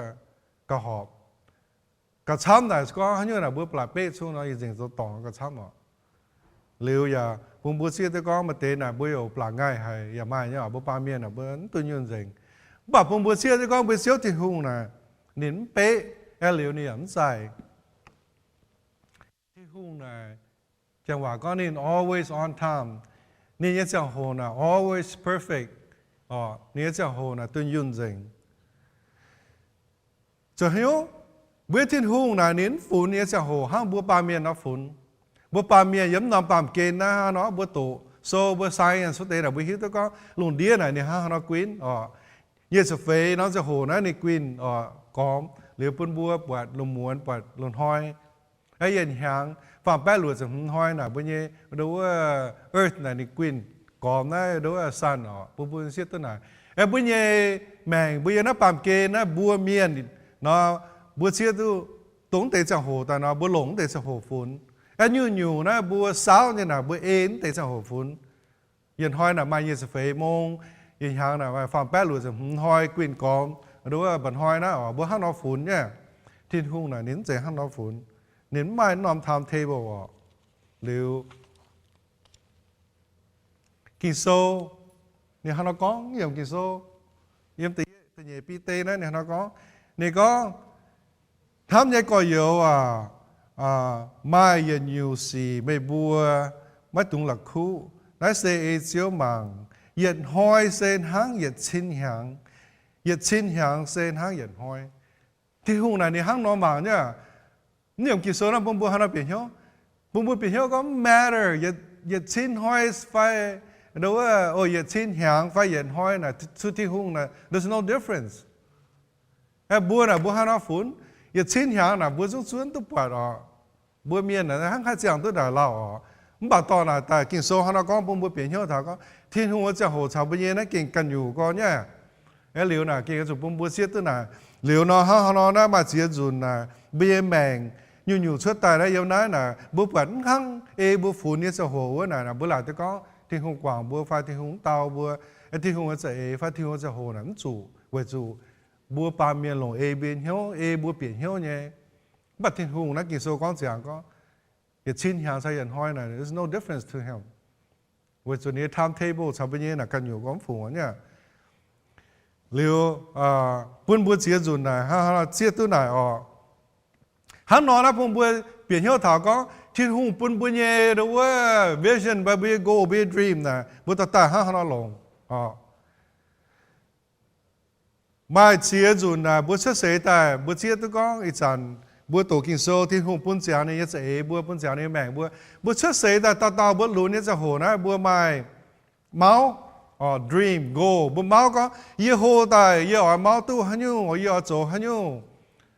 กระหอบกระช้ำแต่ก็ให้เนี่ยนะบัวปลาเป๊ะช่วงนั้นจริงๆโจตองกระช้ำอ๋อเร็วอย่าผมบัวเสียแต่ก็มาเตะน่ะบัวเอาปลาง่ายให้อย่ามาเนี่ยบัวปลาเมียนน่ะบัวตัวยืนจริงแบบผมบัวเสียแต่ก็บัวเสียวที่หุ่งน่ะนินเป๊ะแอเหลียวเนี่ยมันใส่ที่หุ่งน่ะจังหวะก็นิน always on time นี่ยังจะโหน่ะ always perfect อ๋อนี่ยังจะโหน่ะตัวยืนจริงจะหิวเวทีหุ่งน่ะนินฝุ่นนี่จะโหห้างบัวปลาเมียนน่ะฝุ่นบัวปามเมียย้ำนำปามเกณฑ์นะเนาะบัวโตโซบัวไซน์สุดเตะบัวฮิตก็ลุนเดียไหนเนี่ยฮะเนาะควีนอ๋อเยสเฟย์น้องจะโหนะในควีนอ๋อกอมหรือปุ่นบัวปวดลมม้วนปวดลมห้อยไอ้ยันหางฝั่งแป้หลุดจากหุ่นห้อยน่ะบัวเย่ดูว่าเอิร์ธน่ะในควีนกอมนะดูว่าซันอ๋อบัวเสียตัวไหนไอ้บัวเย่แมงบัวเย่นะปามเกณฑ์นะบัวเมียนเนาะบัวเสียตัวตรงเตะจะโหแต่เนาะบัวหลงเตะจะโหฝุ่นอันอยู่นะบัวสาวเนี่ยนะบัวเอ็นแต่จะหัวฟุ้นยันห้อยน่ะมาเยสเฟย์มงยันหางน่ะมาฟังแป้หลุดจากห้อยกลิ่นกอมดูว่าบันห้อยนะอ๋อบัวห้างนอฝุ่นเนี่ยที่ทุ่งน่ะนิ้นเจ๋ห้างนอฝุ่นนิ้นไม่นอมทำเทเบิลอ๋อหรือกินโซเนี่ยห้างนอก้องเยี่ยมกินโซเยี่ยมตีเย่ปีเตนะเนี่ยห้างนอก้องนี่ก็ทำยังก่อเยอะไม่ยันยูสีไม่บัวไม่ตุงหลักคู่นั่นเสียเจียวมังเหยียดหอยเส้นหางเหยียดชิ้นหางเหยียดชิ้นหางเส้นหางเหยียดหอย thì hùng này thì hăng nó mà nhá nhiều kỳ số nó bông bùa hăng nó biển hiếu bông bùa biển hiếu có matter yết chín hoi phải đâu yết chín hàng phải yết hoi là thứ thì hùng là there's no difference bùa là bùa hăng nó phun yết chín hàng là bùa giống xuống tụt bọt bùa miền là hăng khai giang tụt đảo lão bảo tỏ là tại kỳ số hăng nó có bông bùa biển hiếu thảo có thiên hùng ở trong hồ chảo bây giờ nó kinh cầnอยู่có nhá liệu là kinh cái bông bùa xiết tức là liệu nó mà chia dùn là bia mèn nhiều suốt tài đấy yêu nói là bữa vẫn hăng bữa phun như sao hồ này bữa lại tôi có thiên hùng quảng bữa pha thiên hùng tàu bữa thiên hùng sẽ pha thiên hùng sẽ hồ nắm chủ về chủ bữa ba miền lồng bên hiếu bữa biển hiếu nhé bắt thiên hùng nó kỳ số con giảng có cái chín hàng sai hoi này there's no difference to him về chủ này timetable sao bây giờ là cần nhiều con phù nhá liệu buôn buôn chia dùn này ha chia tu này hắn nói là buôn buôn biển hiệu thảo có thiên hùng buôn buôn nhẹ đâu vision và be goal be dream này buôn ta ha nó lồng mai chia dùn này buôn xuất sẽ tại buôn chia tu có ít dần buôn tổ kinh số thiên hùng buôn giảng này sẽ buôn giảng này mèn buôn xuất sẽ tại tao buôn lún này sẽ hồ này buôn mai máu dream goal bữa máu có yêu hồ tài yêu máu tu hắn nhung yêu chỗ hắn nhung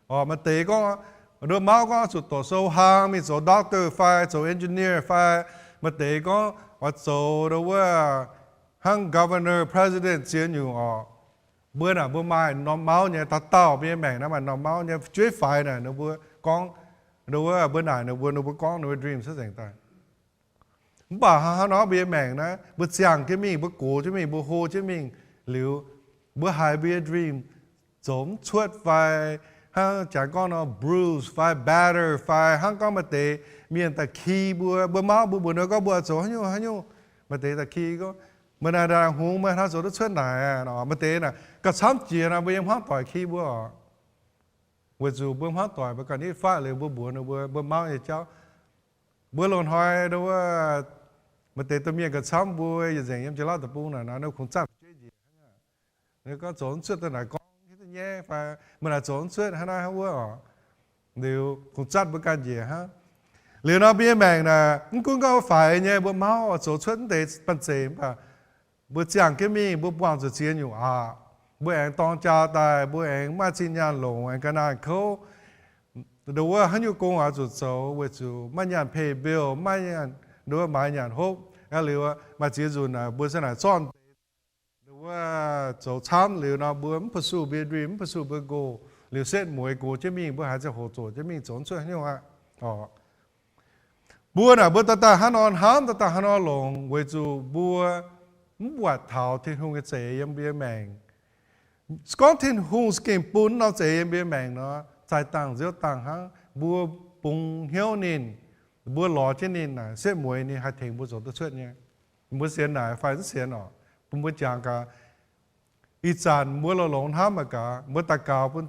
mà tế có rồi máu có chỗ tổ số hàng mi chỗ doctor phải chỗ engineer phải mà tế có chỗ đâu hàng governor president chiến nhiều bữa nào bữa mai nó máu nhé ta tao bên mèn nó mà nó máu nhé chuối phải này nó bữa con đâu bữa này nó bữa con nó dream sẽ thành tài bà hắn nói bia mènนะbữa giang chứ mình bữa cổ chứ mình bữa hồ chứ mình liệu bữa hai bia dream giống chuột phải hắn chẳng có nó bruise phải batter phải hắn có mà tệ miền ta khi bữa máu bữa nó có bữa chỗ hắn nhung mà tệ ta khi có mà này là hùng mà hắn chỗ đó chuột này nó mà tệ là cái sắm chia là bữa em hắn tỏi khi bữa dù bữa hắn tỏi bữa cái này phátเลยbữa nó bữa máu thì cháu bữa lon hoi đâu mà tệ tôi miệng cái sắm bùi giờ em chỉ lo tập bung là nó không chắc chơi gì nếu có trốn suốt tôi lại con cái nhé phải mà là trốn suốt hay là không có đều không chắc bữa cái gì ha liệu nó biết mèn là cũng có phải nhé bữa máu trốn suốt để bận rộn mà bữa chẳng cái mình bữa buồn rồi chiến nhiều bữa anh tông cha tài bữa anh mà chín nhàn lồng anh cái này khâu đâu hắn nhiều công ở chỗ số với chỗ mà nhàn pay bill mà nhàn đâu mà nhàn hộp liệu mà chỉ dùng là bữa sáng là chọn đâu chỗ tham liệu nó bữa pursue be dream pursue be goal liệu set mỗi goal chứ mình bữa hay sẽ hỗ trợ chứ mình chọn chuyện như vậy bữa ta hắn on ham ta hắn on lồng với chỗ bữa bữa thảo thiên hùng cái chế em bia mèn có thiên hùng skin bún nó chế em bia mèn nó trái tăng diệu tăng ha bùa bùng hiếu nín bùa lò trên nín này xếp muối nín hai thành bùa sốt xuất nhé bùa xiên này phải rất xiên ọ bùa chàng cả ít dàn bùa lò lồng ham mà cả bùa tạc cào bùa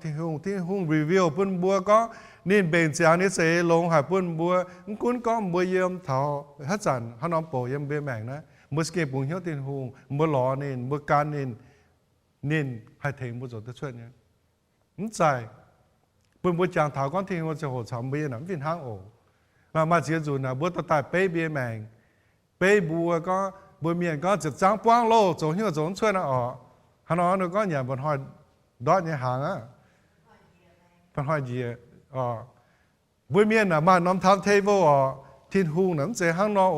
thiên hùng review bùa có nín bền chàng nín sẽ lồng hai bùa cũng có bùa yếm thảo hết dàn hắn nói bổ yếm bê mèn đó bùa skin bùng hiếu thiên hùng bùa lò nín bùa can nín hai thành bùa sốt xuất nhé không sai bữa chàng thảo con thiên hồ sẽ hồ chạm bia nắm viên hang ổ mà chỉ dùng là bữa ta bê bia mèn bê bùa có bữa miền có chật trắng quang lô chỗ như chỗ chơi nó hắn nói nó có nhà vận hỏi đó nhà hàng á vận hỏi gì bữa miền là mà nắm tham thế vô thiên hùng nắm sẽ hang nó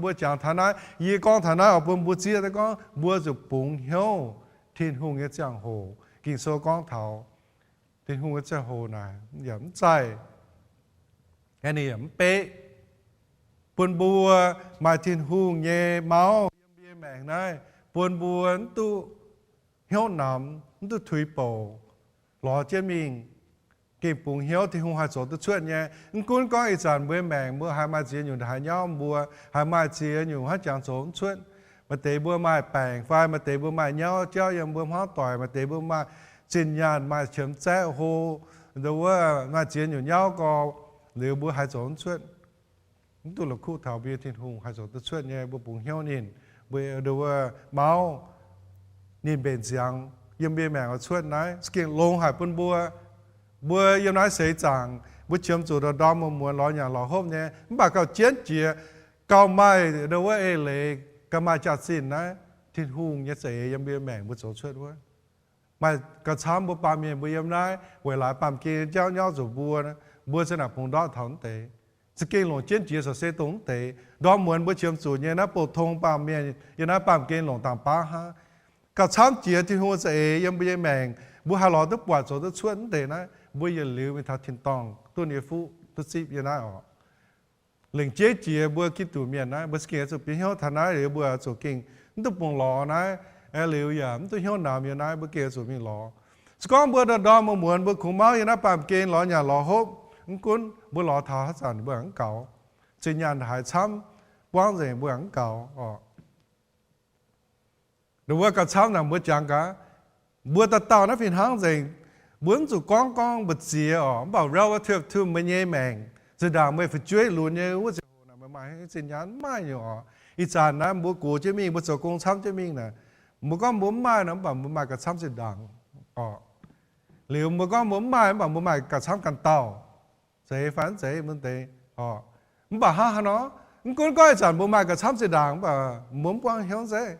bữa chàng thảo nói y con thảo nói bữa chia đó có bữa chụp bùng hiếu thiên hùng cái chàng hồ kinh số con thảo thiên hùng cái chàng hồ này yểmใจcái này yểm bế buồn bùa mà thiên hùng nhẹ máu bia mèn này buồn buồn tu hiếu nằm tu thủy bổ lò chế mình kịp bùng hiếu thiên hùng hai số tu chuyện nhé cũng có ý sản bia mèn bữa hai mai chia nhiều hai nhóm bùa hai mai chia nhiều hai chàng số chuyện mà tế bữa mai bèn phai mà tế bữa mai nhau cho yểm bữa hóa tỏi mà tế bữa mai trên nhàn mai chấm chế hồ đâu mà chia nhiều nhau có liệu bữa hai số chuyện tôi là khu thảo bia thiên hùng hai số tu chuyện nhé bữa bùng hiếu nhìn bữa đâu máu nhìn bền giang yếm bia mèn ở chuyện này skin lông hai bún bùa bữa yếm nói sẽ chẳng bữa chiếm chủ đó đó mà muốn lo nhà lo hôm nhé bà cậu chiến chia cậu mai đâu ấy lệ cậu mai chặt xin nè thiên hùng nhất sẽ yếm bia mèn bữa số chuyện quá mà cậu chăm bữa ba miền bữa yếm nói về lại bám kia giao nhau rồi bữa sẽ là phong đó thắng tế sự kiện lồng chiến chia sẽ tốn tế đó muốn bữa chiếm chủ nhé nó bộ thông bám miền yếm nói bám kia lồng tạm ba ha cậu chăm chia thiên hùng sẽ yếm bia mèn bữa hà lo tức quả số tức chuyện tế nè bữa giờ liều mình thà thiên tòngตัวนี้ฟูตัวซีบยังไงอ๋อหลิงเจ๊จีบัวคิดตัวเมียนนะบัวสเกตสุดเป็นเหี้ยวฐานะหรือบัวสุดกิ่งตัวปงหล่อนะเหลียวอย่างตัวเหี้ยวหนามยังไงบัวเกตสุดมีหล่อสกอมบัวดอมมาเหมือนบัวขุมเมายังไงปามเกณฑ์หล่ออย่าหล่อฮบกุ้นบัวหล่อท้าสันบัวหังเก่าสัญญาณหายช้ำว่างเสียงบัวหังเก่าอ๋อหรือว่ากระช้ำหนังบัวจังกะบัวตะเต่านะฟินหางเสียงmuốn chủ con bật xìa ở bảo relative to mình nhẹ mèn giờ đào mới phải chơi luôn như what giờ nào mà xin nhắn mai nhỏ ít chán na bố cố chơi mình bố chỗ công chăm chơi mình nè bố con muốn mai nó bảo muốn mai cả chăm xin đàng liệu bố con muốn mai bảo muốn mai cả chăm cần tàu dễ phán dễ vấn đề bảo ha nó con coi chán muốn mai cả chăm xin đàng bảo muốn quang hiếu dễ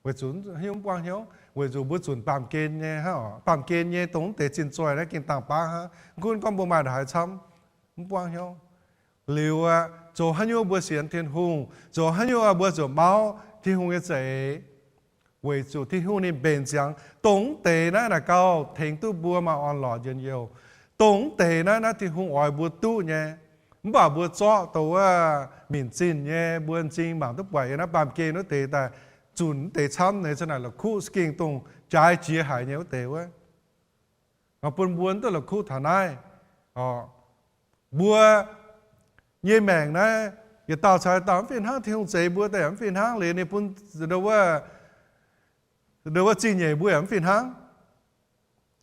với chúng hiếu quang hiếu为做不准办建呢哈，办建呢懂得真做来见当巴哈，คุณก็บ่มาได้ช้ำบ่เหี่ยวเหลียว做很有不先天空，做很有不做猫天空嘅仔，为做天空呢变相懂得那高停都不嘛按落人要，懂得那天空外不ตู้呢，บ่บ่做ตัว民进呢บ่จริงบางทุกวัยนะ办建noแต่จุนเตะช้ำในสนามหลักคู่สกิ้งตรงใจเจียหายเนี่ยเตะวะปนบัวตัวหลักคู่ฐานายบัวเยี่ยแมงนะอย่าต่อชายต่อฟินห้างที่หงเสบัวแต่ฟินห้างเลยในปุ่นเดี๋ยวว่าจีนใหญ่บัวฟินห้าง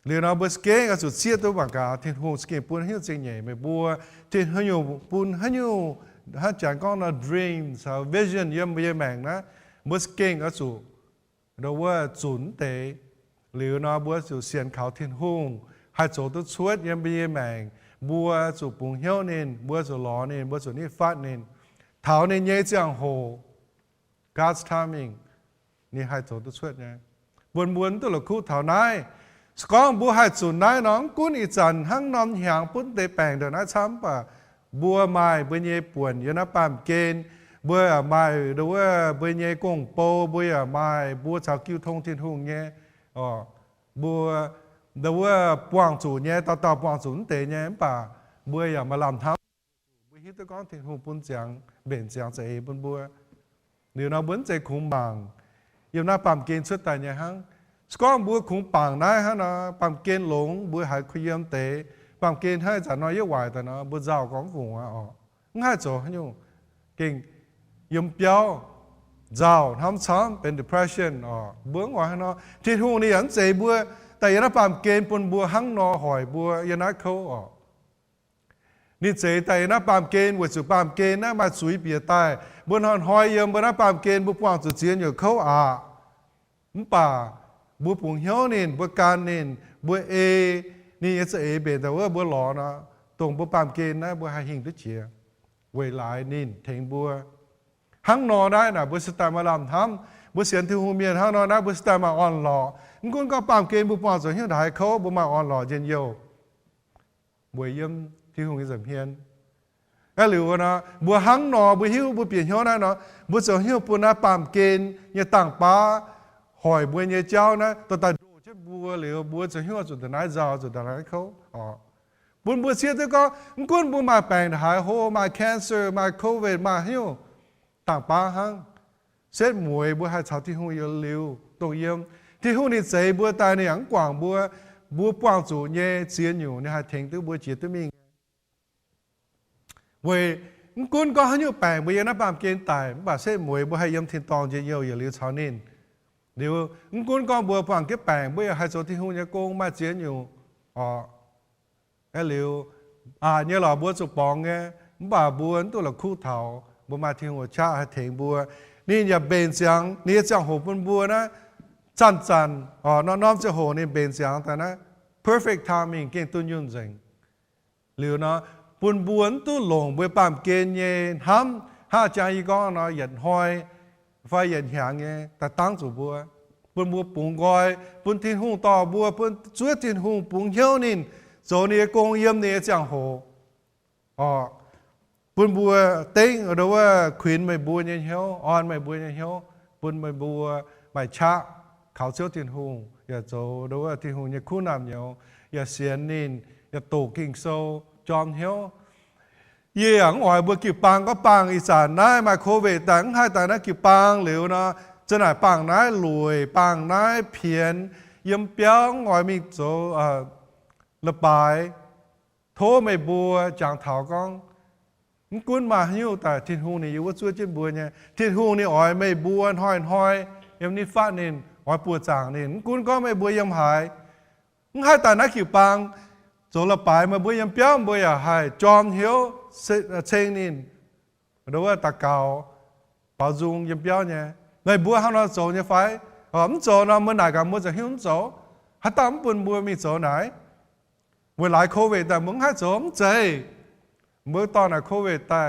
เรียนเอาบัวสเก้กับสุดเสียตัวบางกาที่หงสเก้ปุ่นให้จีนใหญ่ไม่บัวที่ให้อยู่ปุ่นให้อยู่ให้จางก้อนdreams vision เยี่ยมแมงนะบัวสเก่งก็สู่เราว่าจุนเตะหรือน้าบัวสู่เสียนเขาทิ้งหุ่งให้โจตุชวดยังมีแมงบัวสู่ปุ่งเหี้ยวนินบัวสู่ล้อนินบัวสู่นี่ฟาดนินเท้านินเย่เจียงโฮ God's timing นี่ให้โจตุชวดไงบนตัวละคู่เท้านายสกองบัวให้จุนนายน้องกุ้นอีจันหั่งนอนหยางปุ้นเตะแปลงเดินน้าช้ำป่ะบัวไม้บัวเย่ป่วนยนาปามเกณฑ์บัวไม้ดูว่าบัวเย่กงโปบัวไม้บัวชาวกิ้วทงทิ้งหุ่งเย่บัวดูว่าปวงจูเย่ต่อปวงจูนเตะเย่ป่ะบัวอย่ามาลำทั้งบัวฮิตก้อนทิ้งหุ่งปุ่นเจียงเบ่งเจียงใจปุ่นบัวเดี๋ยวเราบุญใจคงบังยามน้าปามเกณฑ์ชุดแต่เนี่ยฮังสกองบัวคงปังนะฮะนะปามเกณฑ์หลงบัวหายคุยเยี่ยมเตะปามเกณฑ์ให้จะน้อยเยอะไหวแต่นะบัวเจ้าของฝูงง่ายจ่อให้อยู่เก่งยมเปียวเจ้าทำซ้ำเป็น depression เบื้องว่าเนาะที่ทุ่งนี่ยันเจ็บบัวแต่ยันปามเกณฑ์ปนบัวหั่งนอหอยบัวยันเขานี่เจ็บแต่ยันปามเกณฑ์วัสุปามเกณฑ์นะมาสุยเปียตายบนหอนหอยยมบนปามเกณฑ์บุปผางสุดเจียนอยู่เขามป่าบัวปุ่งเหี้ยวนินบัวการนินบัวนี่จะเบนแต่ว่าบัวหล่อนะตรงบัวปามเกณฑ์นะบัวหายหิงทุกเชียเวลานินเทงบัวหั่งนอได้นะบัวสตาร์มาลำทำบัวเสียนที่หูเมียนหั่งนอได้บัวสตาร์มาอ่อนหล่อคุณก็ปามเกณฑ์บุปผางสุดเหี้ยวถ่ายเขาบัวมาอ่อนหล่อเย็นเยียวบัวเยี่ยมที่หูกิจเพียนก็หรือว่านะบัวหั่งนอบัวหิ้วบัวเปลี่ยนเหี้ยวได้เนาะบัวเสียวหิ้วปุ่นนะปามเกณฑ์อย่าต่างป้าหอยบัวเนี่ยเจ้านะตัวตาดูเจ้าบัวหรือบัวเสียวหิ้วจุดแต่ไหนเจ้าจุดแต่ไหนเขาบุญบัวเสียตัวก็คุณบัวมาแปลงหายโฮมาแคนเซอร์มาโควิดมาหิ้วต่างป้าหั่งเส้นมวยบัวให้ชาวที่หูเยอะเร็วตรงเยี่ยมที่หูนี่ใจบัวตายในอย่างกว่างบัวปวางจูเนี่ยเสียนอยู่เนี่ยให้เทงตัวบัวเจียตัวมิงเว้ยคุณก็ให้อยู่แปลงไปยังนับปามเกณฑ์ตายบ่าเส้นมวยบ่ให้ยำทิ้งตองเยี่ยวอย่าเลี้ยวชาวนินเดี๋ยวคุณก็บัวปางเก็บแปลงบ่ให้โจที่หูเนี่ยโกงมาเจียนอยู่ไอ้เลี้ยวเนี่ยหล่อบัวสุปองไงบ่าบัวตัวละคู่เถาบัวมาทิ้งหัวชาให้เถงบัวนี่อย่าเบนเสียงนี่จะโหบนบัวนะจันน้อมจะโหนี่เบนเสียงแต่นะ perfect timing kinh tuân nhung dành liệu nó buồn buồn tu lồng với bám kên nhé ham ha cha y con nó nhận hoi phải nhận hàng nhé ta tăng chủ bùa buồn bùa bùng gọi buồn thiên hùng tỏ bùa buồn chúa thiên hùng bùng hiếu nín rồi này công yếm này chẳng hồ buồn bùa tên ở đâu khuyến mày bùa nhân hiếu on mày bùa nhân hiếu buồn mày bùa mày cha khảo chiếu thiên hùng ya rồi đâu thiên hùng như khu nam nhiều ya xiên nín ya tổ kinh sâu chọn hiếu ye ở ngoài bữa kịp bang có bangอีสานได้มาโควิดแต่งให้แต่นั้นkịp bangหรือนะจะไหนบางนั้นรวยบางนั้นเพียนยิ่มเปี้ยงngoàiมีโจระบายโทไม่บัวจางเถากองกุ้นมาหิ้วแต่ทิ้งหูนี่อยู่ว่าช่วยจิ้มบัวเนี่ยทิ้งหูนี่อ่อยไม่บัวห้อยยังนี่ฟ้านี่อ่อยปวดจางนี่กุ้นก็ไม่บัวยังหายให้แต่นั้นkịp bangโจระบายมาบัวยังเปี้ยงบัวอย่าหายจอมหิ้วเชิงนี่ดูว่าตะเกาเป่าจุงยังเปี้ยงเนี่ยngười bùa hắn nó chỗ như phải, chỗ nó mới đại cả mớiจะหิ้วchỗ, hắn ta muốn buồn bùaมีchỗไหนเวลาโควิดแต่มึงให้chỗมึงใจเมื่อตอนน่ะโควิดแต่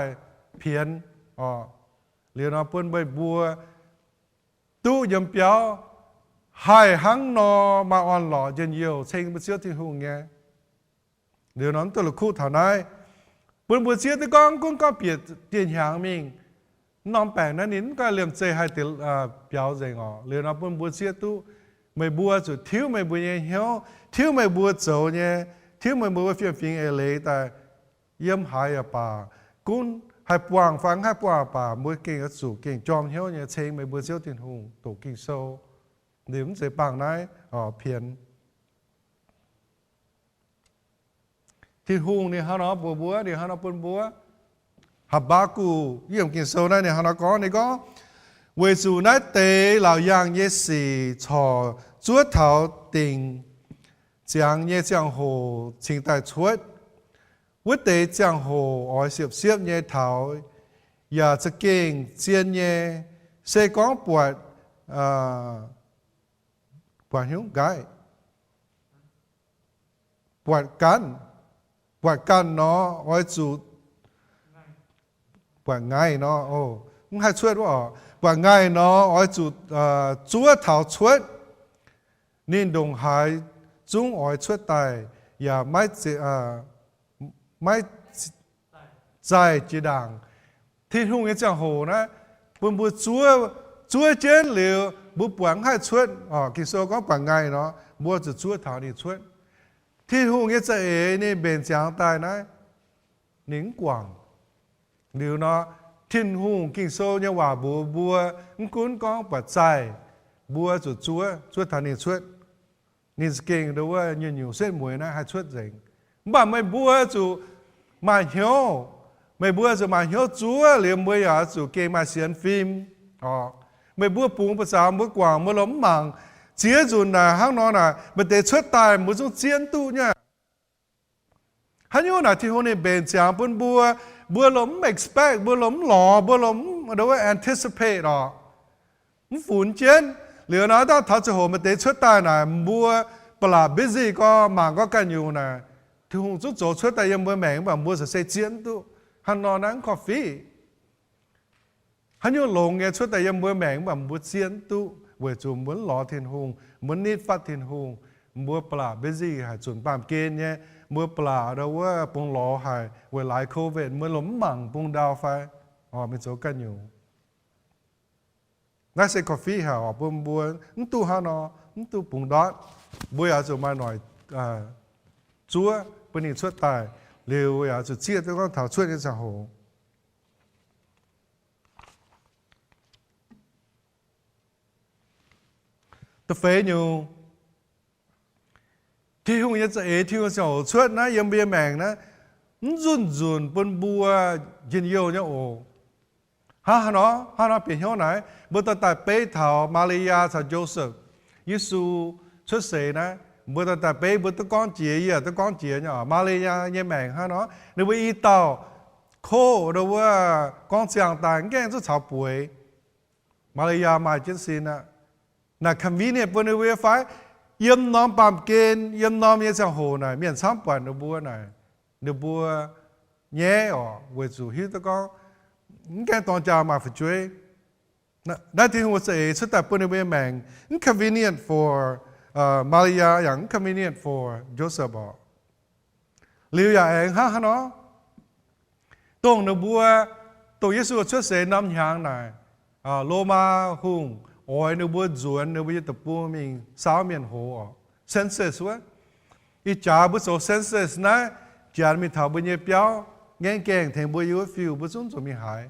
เพี้ยนเรียนเอาปุ่นใบบัวตู้ยำเปียวให้หังนอมาอ่อนหล่อเย็นเยี่ยวเชิงไปเชื่อที่หูเงี้ยเดี๋ยวนั้นตัวละคู่เท่านั้นปุ่นบัวเชื่อที่ก้องกุ้งก็เปลี่ยนเปลี่ยนหางมิงน้องแปลงนั้นนินก็เลี้ยงใจให้ติเปียวใจงอเรียนเอาปุ่นบัวเสียตู้ไม่บัวจุดทิ้วไม่บัวเนี่ยเหี้ยวทิ้วไม่บัวโจเนี่ยทิ้วไม่บัวเฟี้ยงฟิงเอเลยแต่เยี่ยมหายป่ากุ้นให้ปวางฟังให้ปวางป่าบัวเก่งก็สู่เก่งจอมเหี้ยวเนี่ยเชงไม่บัวเสียวตินหงตกกิ่งโซเดี๋ยวมันจะปังไหนเพียนตินหงเนี่ยฮะเนาะบัวเดี๋ยวฮะเนาะปุ่นบัวฮับบากูยี่ยมกินโซนั่นเนี่ยฮะนักก้อนนี่ก็เวจูนัดเตะเหล่ายางเยสีชอจั่วเท้าติงจางเยจางโหชิงแต่ชวดวัดเตะจางโหอ้อยเสียบเยเท้าอย่าจะเก่งเจียนเยเสก้องปวดหิวไก่ปวดกันเนาะอ้อยจูว่าง่ายเนาะโอ้มึงให้ช่วยว่าง่ายเนาะอ้อยจุดจั่วเท้าช่วยนี่ดงหายจุ้งอ้อยช่วยตายอย่าไม่ใจจีดังที่ทุ่งนี้จังโหนะปุ่นบุจั่วเจนเหลียวบุปวงให้ช่วยกิโซก็ว่าง่ายเนาะบัวจะจั่วเท้านี่ช่วยที่ทุ่งนี้จะนี่เบนจางตายนะหนิงกวางเดี๋ยวเนาะทิ้งหูกิ่งโซ่เนี่ยว่าบัวกุ้นก้องปัดใจบัวจุดจั่วทานี่ช่วยนี่สเก่งดูว่าอยู่เส้นมวยนะให้ช่วยเองบ้าไม่บัวจุมาเหี่ยวไม่บัวจุมาเหี่ยวจั่วเหลี่ยมบัวอย่าจุเก่งมาเสียนฟิล์มไม่บัวปุงภาษาบัวกว่างบัวล้มหมังเจี๋ยจุนน่ะห้างนอนน่ะมันเตะช่วยตายมันต้องเจียนตู้เนี่ยฮันยูน่ะที่เขาเนี่ยเป็นจางปุ่นบัวล้ม expect บัวล้มหล่อบัวล้มเรียกว่า anticipate มันฝืนเจนเหลือนะถ้าทัศโหมันเตะช่วยตายน่ะบัวปลา busy ก็หมางก็กันอยู่น่ะที่หงจุดโจช่วยตายยังบัวแมงแบบบัวจะใส่เจียนตู้ฮันนอนนั้นกาแฟฮันยูลงเนี่ยช่วยตายยังบัวแมงแบบบัวเจียนตู้เวจูเหมือนหล่อเทียนหงเหมือนนิดฟัดเทียนหงบัวปลา busy หายจุนปามเกณฑ์เนี่ยเมื่อปลาเราว่าปงหล่อหายเวลาโควิดเมื่อหล้มหมั่งปงดาวไฟเป็นโจกันอยู่นักเสกกาแฟหาปุ่มบัวตู้ฮานอตู้ปงดอดบัวอยากจะมาหน่อยจั่วเป็นอีกช่วยตายเร็วอยากจะเชี่ยต้องถาวช่วยกันสังโหตัวเฟยอยู่ที่ห้องยัดเอที่ห้องเสาช่วยนะยังเบียแมงนะจุนปนบัวยินเยี่ยวเนี่ยโอ้ฮะเนาะเปลี่ยนห้องไหนเมื่อตอนแต่เป้เถามาริยาสาวโจเซฟยิสูช่วยเสนะเมื่อตอนแต่เป้เมื่อตะก้อนเจี๋ยตะก้อนเจี๋ยเนี่ยมาริยาเนี่ยแมงฮะเนาะในวันอีเตาโคหรือว่าก้อนเสียงต่างแก่จะชาวป่วยมาริยามาเจนซีนะคำวิเนี่ยเป็นในเว็บไซต์ yếm nom pam kên yếm nom ye sang hồ này miền sam pan nó bua này nó bua nhé ở với chủ hiếu tôi có cái toàn cha mà phải chơi đó thì hồ sẽ xuất tập bên bên mình convenient for Maria yang convenient for Joseph liu ya anh ha nó tông nó bua tôi Giêsu xuất sẽ năm hàng này Roma hùng ôi nó bua chuẩn nó bua tập bua mình sáu miền hồ census quá ít cha bua số census này cha mình thảo bua nhẹ béo nghe kèn thành bua yếu phiêu bua xuống rồi mình hại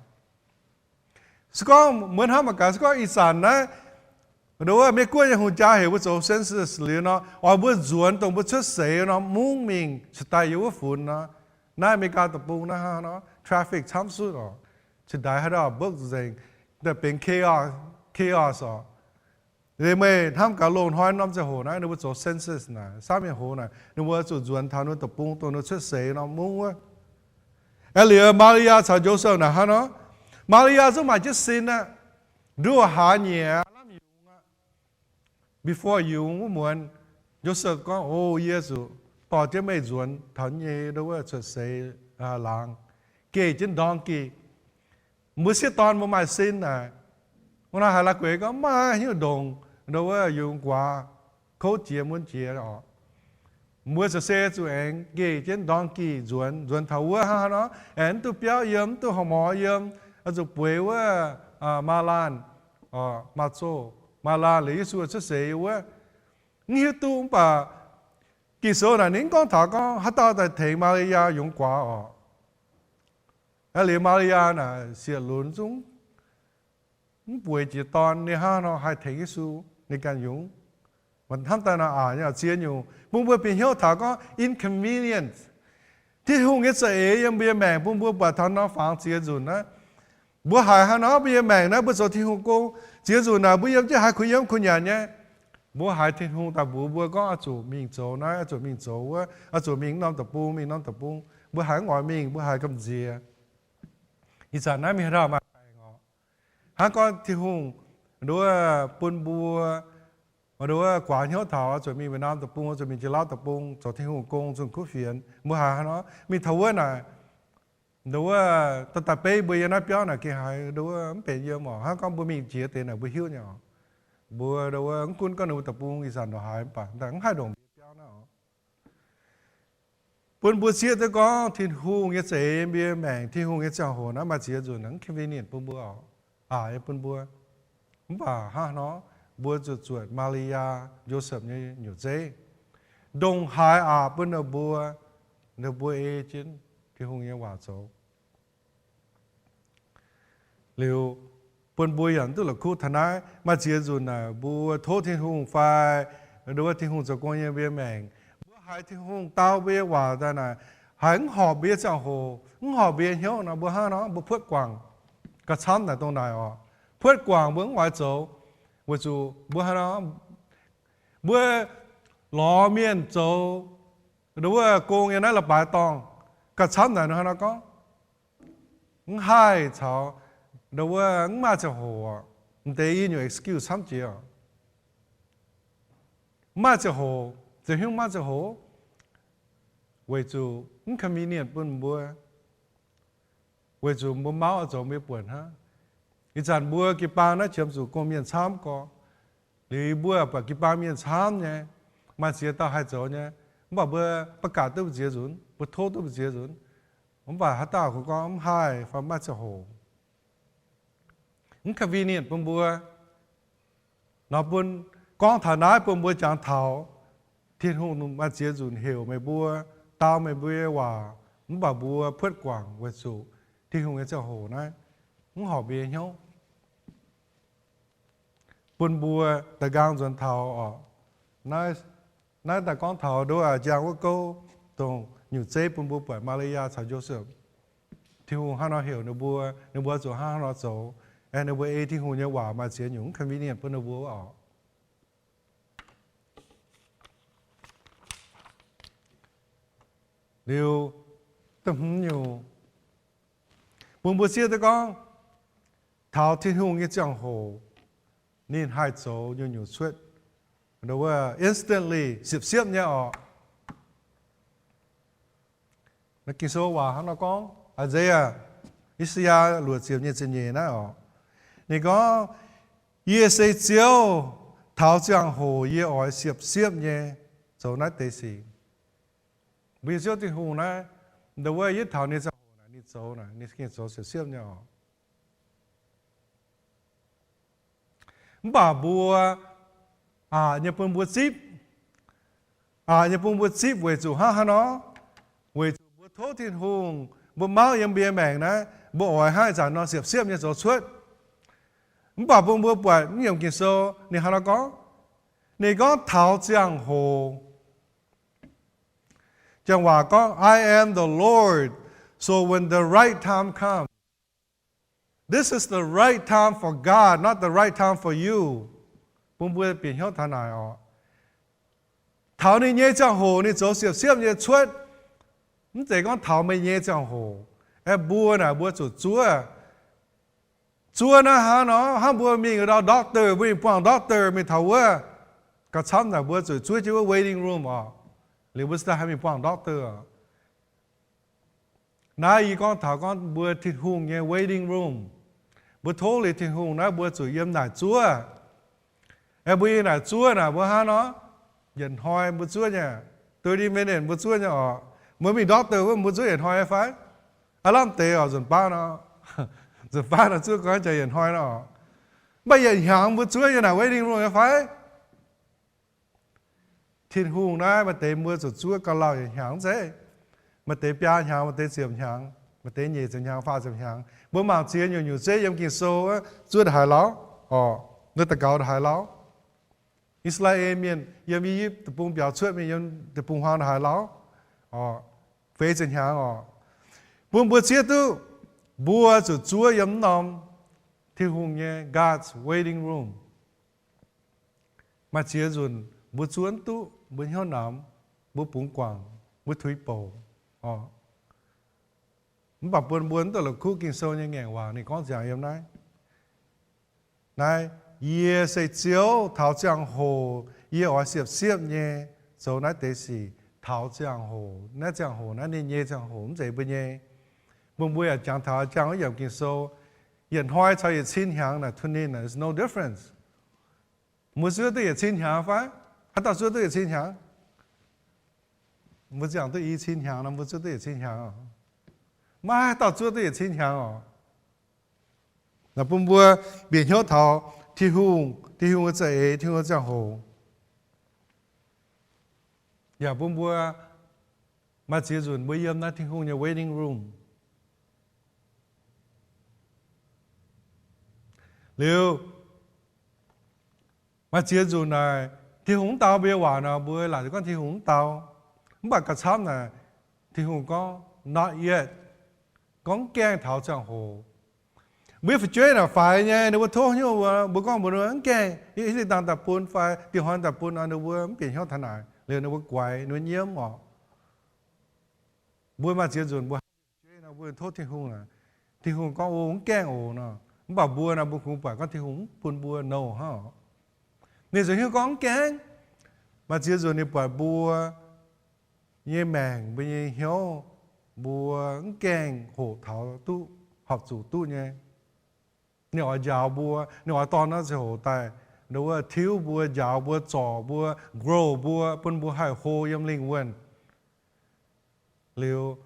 có muốn ham mà cả có ý sản này đối với mấy cô nhà hùng cha hiểu bua số census liền nó ở bua chuẩn tông bua xuất sẽ nó muốn mình style yếu phun nó nãy mấy cái tập bua nó ha nó traffic tham suốt rồi chỉ đại hai đó bước dànhแต่เป็น chaos อ่ะเลยไม่ทำการลงห้อยน้ำจะโหนะนึกว่า做 census นะสามอย่างโหนะนึกว่าจุดจวนทางนู้นตะปุงตัวนู้นเชื่อเสียน้ำมุ้งวะเอเลียมาริยาชาวโยเซฟนะฮะเนาะมาริยาจะมาจะสินนะดูหาเนี่ย before ยุงเหมือนโยเซฟก็โอ้เยซูพอจะไม่จวนทางเนี่ยดูว่าเชื่อเสียหลังเกจินดองกีมื่อเสียตอนมาไม่สิ้นนะวันนั้นหาลักเวก็มาหิ้วดงดูว่าอยู่กว่าเขาเจียมุนเจียอ๋อเมื่อจะเสียตัวเองเกี่ยเช่นดองกีจวนเท่าว่าฮะเนาะเอ็นตัวเปียวเยี่ยมตัวหมอเยี่ยมอาจจะป่วยว่ามาลานมาโซมาลานหรือส่วนจะเสียว่านี่ตัวป่ะกี่โซน่ะนิ่งก้อนถาก็ฮัตตาแต่เทมาเลยยาอยู่กว่าอ๋อ而瑪利亞呢，是論中，背住當你哈no係睇書，你敢用？我睇到那要接用，不會變曉他講 inconvenient，ที่หงเอสเอยังเบียแมงปุ่มบัวทอนน้องฟังเจียจุนนะบัวหายฮะน้องเบียแมงนะบัวโซที่หงโกเจียจุนนะบัวยังจะหายคุยยังคุยยันเนี่ยบัวหายที่หงตาบัวก็อาจูมิงโจนะอาจูมิงโจว่าอาจูมิงน้องตะปูมิงน้องตะปูบัวหายงอยมิงบัวหายกำเจียอีสานนั้นมีเรามาหากอนที่หงดูว่าปุ่นบัวมาดูว่ากว่าเหี้ยวเถาจะมีน้ำตะปุงจะมีเจลาตะปุงจะที่หงกงจนคู่เฟียนบัวหาเนาะมีทว่าน่ะดูว่าตะเป้บัวยันนับย้อนน่ะกี่หายดูว่ามันเป็นเยอะหมอหากอนบัวมีเจียเตน่ะบัวหิ้วเนี่ยบัวดูว่าคุณก็นูตะปุงอีสานเราหายป่ะแต่ให้ดงเปี้ยวน่ะปุ่นบัวเสียแต่ก็ที่หงเงี้ยเสียเบี้ยแมงที่หงเงี้ยเจ้าหัวนะมาเจียจุนนั่งแค่เวียนปุ่นบัวปุ่นบัวมันป่ะฮะเนาะบัวจุดมาริยาโยเซฟเนี่ยอยู่เจ๊ดงหายเป็นเนบัวเอจินที่หงยังว่าโจเร็วเป็นบัวอย่างตัวละคู่ทนายมาเจียจุนน่ะบัวโทษที่หงไฟหรือว่าที่หงจะก้อนยังเบี้ยแมงบัวหายที่หงเต้าเบี้ยว่าแต่น่ะหายหอบเบี้ยเจ้าโหหอบเบี้ยเหี้ยวน่ะบัวห้าเนาะบัวเพื่อกวางกระชั้นน่ะตรงไหนอ๋อเพื่อกวางเบื้องไว้โจว่าจูบัวฮะเนาะบัวล้อเมียนโจหรือว่าโกงอย่างนั้นละปลายตองกระชั้นไหนนะฮะเนาะก็ให้ชาวหรือว่ามาจะหัวมันได้ยินอยู่ excuse ซ้ำเจียวมาจะหัวจะหิ้วมาจะหัวว่าจูมันคำมีเนี่ยปุ่นบัวว่าจูบัวเมาโจไม่ปวดฮะอีจันบัวกีปานะเชื่อมสู่กมีนช้ำก็หรือบัวปะกีปามีนช้ำเนี่ยมาเสียต่อให้โจเนี่ยผมบอกบัวประกาศตัวเจียจุนบัวโทษตัวเจียจุนผมบอกฮัตตาเขาก็ให้ฟังมาจะโหมันควีเนี่ยปุ่มบัวนอปุ่นกองฐานะปุ่มบัวจางเท้าที่หงมาเจียจุนเหี่ยวไม่บัวตาไม่บัวว่าผมบอกบัวเพื่อกวางวัสุที่หงจะโหนะมึงหอบเบี้ยเหี้ยวปุ่นบัวตะกางจนเท้าอ๋อนายตะกางเท้าด้วยจางว่าก็ตรงอยู่เจ๊ปุ่นบัวเปิดมาเลยาชาวโยเซฟที่หูห้าน้อเหี่ยวในบัวจู่ห้าน้อโจในบัวเอที่หูเนี่ยว่ามาเสียหยุ่งคำวิเนี่ยปุ่นในบัวอ๋อเดี๋ยวตึมอยู่ปุ่นบัวเสียตะกางเท้าที่หงยี่จังโหนี่ให้โจอยู่สุด đó là instantly xếp nhé ọ nó kinh số hòa nó có Isaiah Isaiah luật xếp nhé chân nhẹ nó ọ này có ye say chiếu tháo giang hồ ye ỏi xếp nhé chỗ nó tế sĩ bây giờ thì hồ này đó là ye tháo nhé giang hồ này nhé chỗ này nhé kinh số xếp nhé ọ bà bùa nhập bùa bùa chip nhập bùa chip về chủ ha nó về chủ bùa thố thiên hùng bùa máu yếm bia mèn này bùa hỏi hai giả nó xếp như chỗ suốt bà bùa bùa nhiều kiện số này ha nó có này có tháo giang hồ chẳng hòa có I am the Lord so when the right time comes this is the right time for God, not the right time for you. Bùn bùa biển hiệu thà này ọ. Thảo này nhé giang hồ này chỗ xếp nhé chuột. Mình chỉ có thảo mấy nhé giang hồ. Bùa nè bùa chủ chúa. Chúa nè ha bùa mình ở đó doctor, mình quảng doctor mình thảo á. Cả chăm nè bùa chủ chúa chỉ có waiting room ọ. Liệu bùa sẽ hay mình quảng doctor ọ. Nãy con thảo con bùa thịt hùng nhé waiting room. Bữa thô lì thiên hùng nói bữa chủ yếm nải chúa bữa nải chúa nè bữa ha nó dần hoi bữa chúa nha 30 minutes bữa chúa nha mới mình doctor bữa chúa dần hoi phải làm tệ dần ba nó dần ba nó chúa có chạy dần hoi nó bây giờ hàng bữa chúa như nào waiting room phải thiên hùng nói mà tệ bữa chúa có lao dần hàng thế mà tệ bia hàng mà tệ xiêm hàng mà tế nhị chân hàng pha chân hàng bữa mà chia nhiều dễ giống kinh số á chúa đã hài láo nơi ta cầu đã hài láo Israel miền yếm y tập bung biểu chuột miền yếm tập bung hoang đã hài láo phê chân hàng bữa chia tu bữa chúa yếm nom thiên hùng nhé God's waiting room mà chia dùn bữa chuốn tu bữa hiếu nắm bữa bung quảng bữa thủy bầu bà buồn tôi là khu kinh sâu như ngàn hòa này có gì em nói này ye say chiếu tháo giang hồ ye ở xếp nhé rồi nói tế sĩ tháo giang hồ nói giang hồ nói nên nhé giang hồ không dễ bên nhé buồn à chẳng tháo chẳng ở dòng kinh sâu hiện hoài cho hiện xin hàng là thuần nên là there's no difference một số tôi hiện xin hàng phải hắn tạo số tôi hiện xin hàng một dạng tôi ý xin hàng là một số tôi hiện xin hàng mà tạo chúa tôi xin hàng là bùn bùa biển hiệu thảo thiên hùng ở đây thiên hùng ở giang hồ nhà bùn bùa mà chỉ dùn bây giờ na thiên hùng nhà waiting room liệu mà chỉ dùn này thiên hùng tàu bây giờ nào bùa là con thiên hùng tàu không phải cả sám này thiên hùng có not yet con keng tháo giang hồ bây giờ chơi là phải nha nếu mà thôi nhưng mà bữa con bữa nó keng ý thì đang tập buôn phải tiêu hoan tập buôn anh bữa biển hiệu thế này liền nó quay nó nhiễm mà bữa mà chơi dồn bữa chơi nó bữa thôi thì hùng con uống keng ồ nè bảo bữa nào bữa cũng phải con thì hùng buôn bữa nâu ha nên rồi hiệu con keng mà chơi dồn thì phải bữa như mèn bây giờ hiếu bùa keng hổ thảo tu học chủ tu nhé nếu ở giàu bùa nếu ở to nó sẽ hổ tài nếu ở thiếu bùa giàu bùa trò bùa grow bùa bún bùa hải hồ yếm linh quên liệu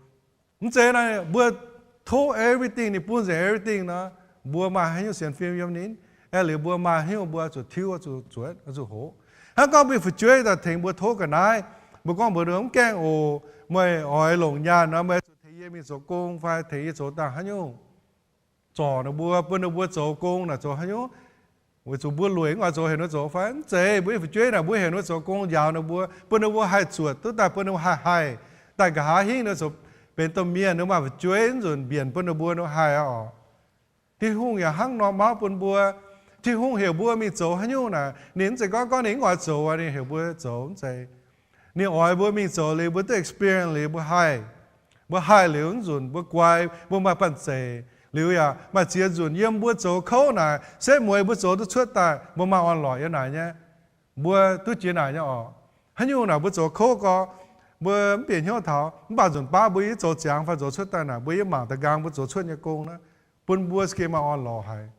không chế này bùa thô everything thì bùa sẽ everything nó bùa mà hay nhiều xem phim yếm nín liệu bùa mà hay bùa chủ thiếu chủ chuột chủ hổ hắn có bị phải chơi là thành bùa thô cả nai bùa con bùa đường keng ồ mày hỏi lồng nhà nó mày thấy mình số công phải thấy số ta hả nhung trò nó bùa bữa nó bùa số công là trò hả nhung với số bùa lùi ngoài số hiện nó số phải chế bữa phải chơi là bữa hiện nó số công giàu nó bữa nó bùa hai chuột tức là bữa nó hai tại cả hai hình nó số bên tôm miên nó mà phải chơi rồi biển bữa nó bùa nó hai thì hung nhà hăng nó máu bùa thì hung hiểu bùa mình số hả nhung là nín chỉ có nín ngoài số anh hiểu bùa số chế nếu hỏi bữa mình số lấy bữa tới experience lấy bữa hai lấy dùn bữa quay bữa mà bận xe lấy à mà chia dùn yếm bữa số khâu này sẽ mỗi bữa số都出 tại bữa mà online như này nhé bữa tôi chỉ nói nhá hắn nhiều nào bữa chỗ khó có bữa biển hiệu thảo bà dồn ba bữa chỗ giang phải chỗ xuất tay nào bữa mảng ta gang bữa chỗ xuất nhà công đó bún bữa kia mà on lò hay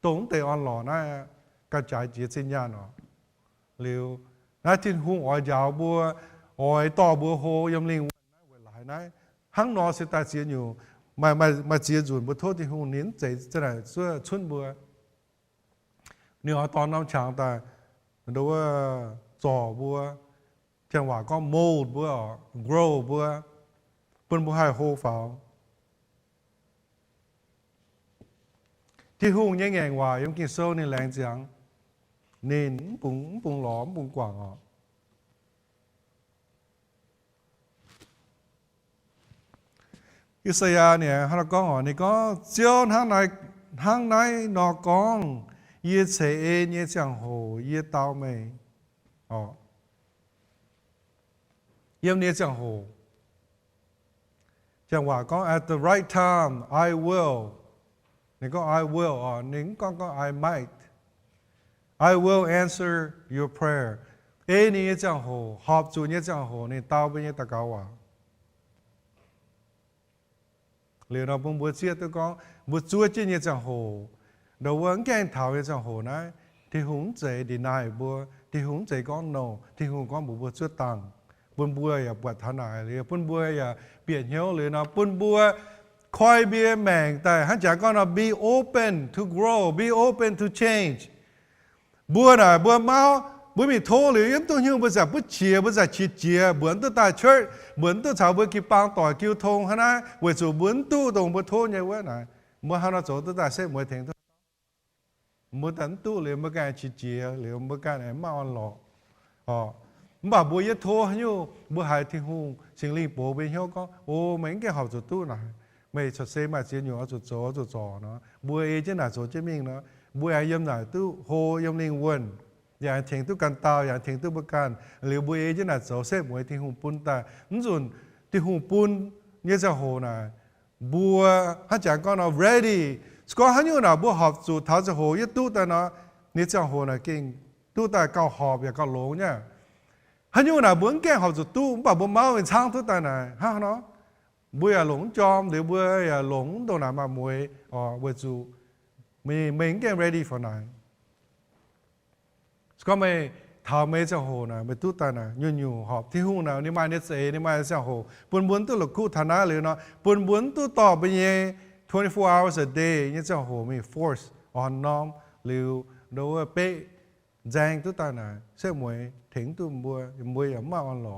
tổng thể on lò na cái trái chỉ sinh nhà nó liều na tin hung ở giáo bữa ởต่อbữa hồ yếm linh lại na hắn nó sẽ ta chỉ nhiều mà chỉ dùng bữa thôi thì hung nín chạy thế này xưa xuân bữa nếu ở tอนน้ำช้างแต่ดูว่าจ่อบัวจังหวะก็ mold บัว grow บัวเป็นบัวให้โฮฟ้าที่หุ่งยังไงว่ายังกินโซ่ในแรงจังนินปุ่งหลอมปุ่งกว่างอิสยาเนี่ยฮะเราก็นี่ก็เจ้าทางในนอกกอง耶切耶江河耶倒霉，耶江河，讲话讲 at the right time I will， 你讲 I will 你讲 I might，I will answer your prayer， 你耶江河，合住耶江河，你倒霉耶大家话，你那本不接都讲不做这耶江河。đầu vẫn cái thảo về trong hồ này thì hùng dễ đi nai bữa thì hùng dễ con nô thì hùng con bữa chưa tăng bún bữa ya bữa thằng này liền bún bữa ya biển hiếu liền nó bún bữa khoi bia mèn tại hắn chẳng con nó be open to grow be open to change bữa này bữa máu bữa mình thô liền tôi như bữa giờ bữa giờ chia bữa tôi tại church bữa tôi chào bữa kịp bang tỏi kêu thông hắn á bữa chủ bữa tu đồng bữa thô như vậy này bữa hắn nó chỗ tôi tại sẽ mới thànhมื่อตันตู้เลยเมื่อการชิเจียหรือเมื่อการไหนมาออนหลอกบ่าบัวยโทอยู่บัวหายที่หูสิงลีโปไปเหี้ยก็โอ้เหมือนแกหอบจุดตู้หน่อยไม่ชดเซมาเจียนอยู่จุดจ่อเนาะบัวเอเจน่าโจเจมิงเนาะบัวไอยำหน่ายตู้โฮยำลิงวนอย่างเถียงตู้กันตาวอย่างเถียงตู้ประกันหรือบัวเอเจน่าโจเซมวยที่หูปุ่นแต่ส่วนที่หูปุ่นเนี่ยจะโหน่ะบัวถ้าจากก็เนาะ readyก็ฮันยูน่ะบัวหอบสู่ท้าจะโหยตู้แต่เนาะนี่จะโหน่ะเก่งตู้แต่เก่าหอบอย่าเก่าหลงเนี่ยฮันยูน่ะบัวแก่หอบสู่ตู้ป่ะบัวเมาเป็นช่างตู้แต่ไหนฮะเนาะบัวอย่าหลงจอมหรือบัวอย่าหลงตัวไหนมามวยบัวจู่ไม่แก่ ready for ไหนก็ไม่ทำไม่จะโหน่ะไม่ตู้แต่น่ะอยู่หอบที่หูน่ะนี่มาเนี่ยเสนี่มาจะโหปุ่นบุญตู้หลุดคู่ฐานะเลยเนาะปุ่นบุญตู้ต่อไปยัง24 hours a day นี่จะโหมี force on น้อมหรือดูว่าเป๊ะแจงตัวตาหน่ะเสื้อมวยถึงตัวบัวอย่างมากอ่อนหล่อ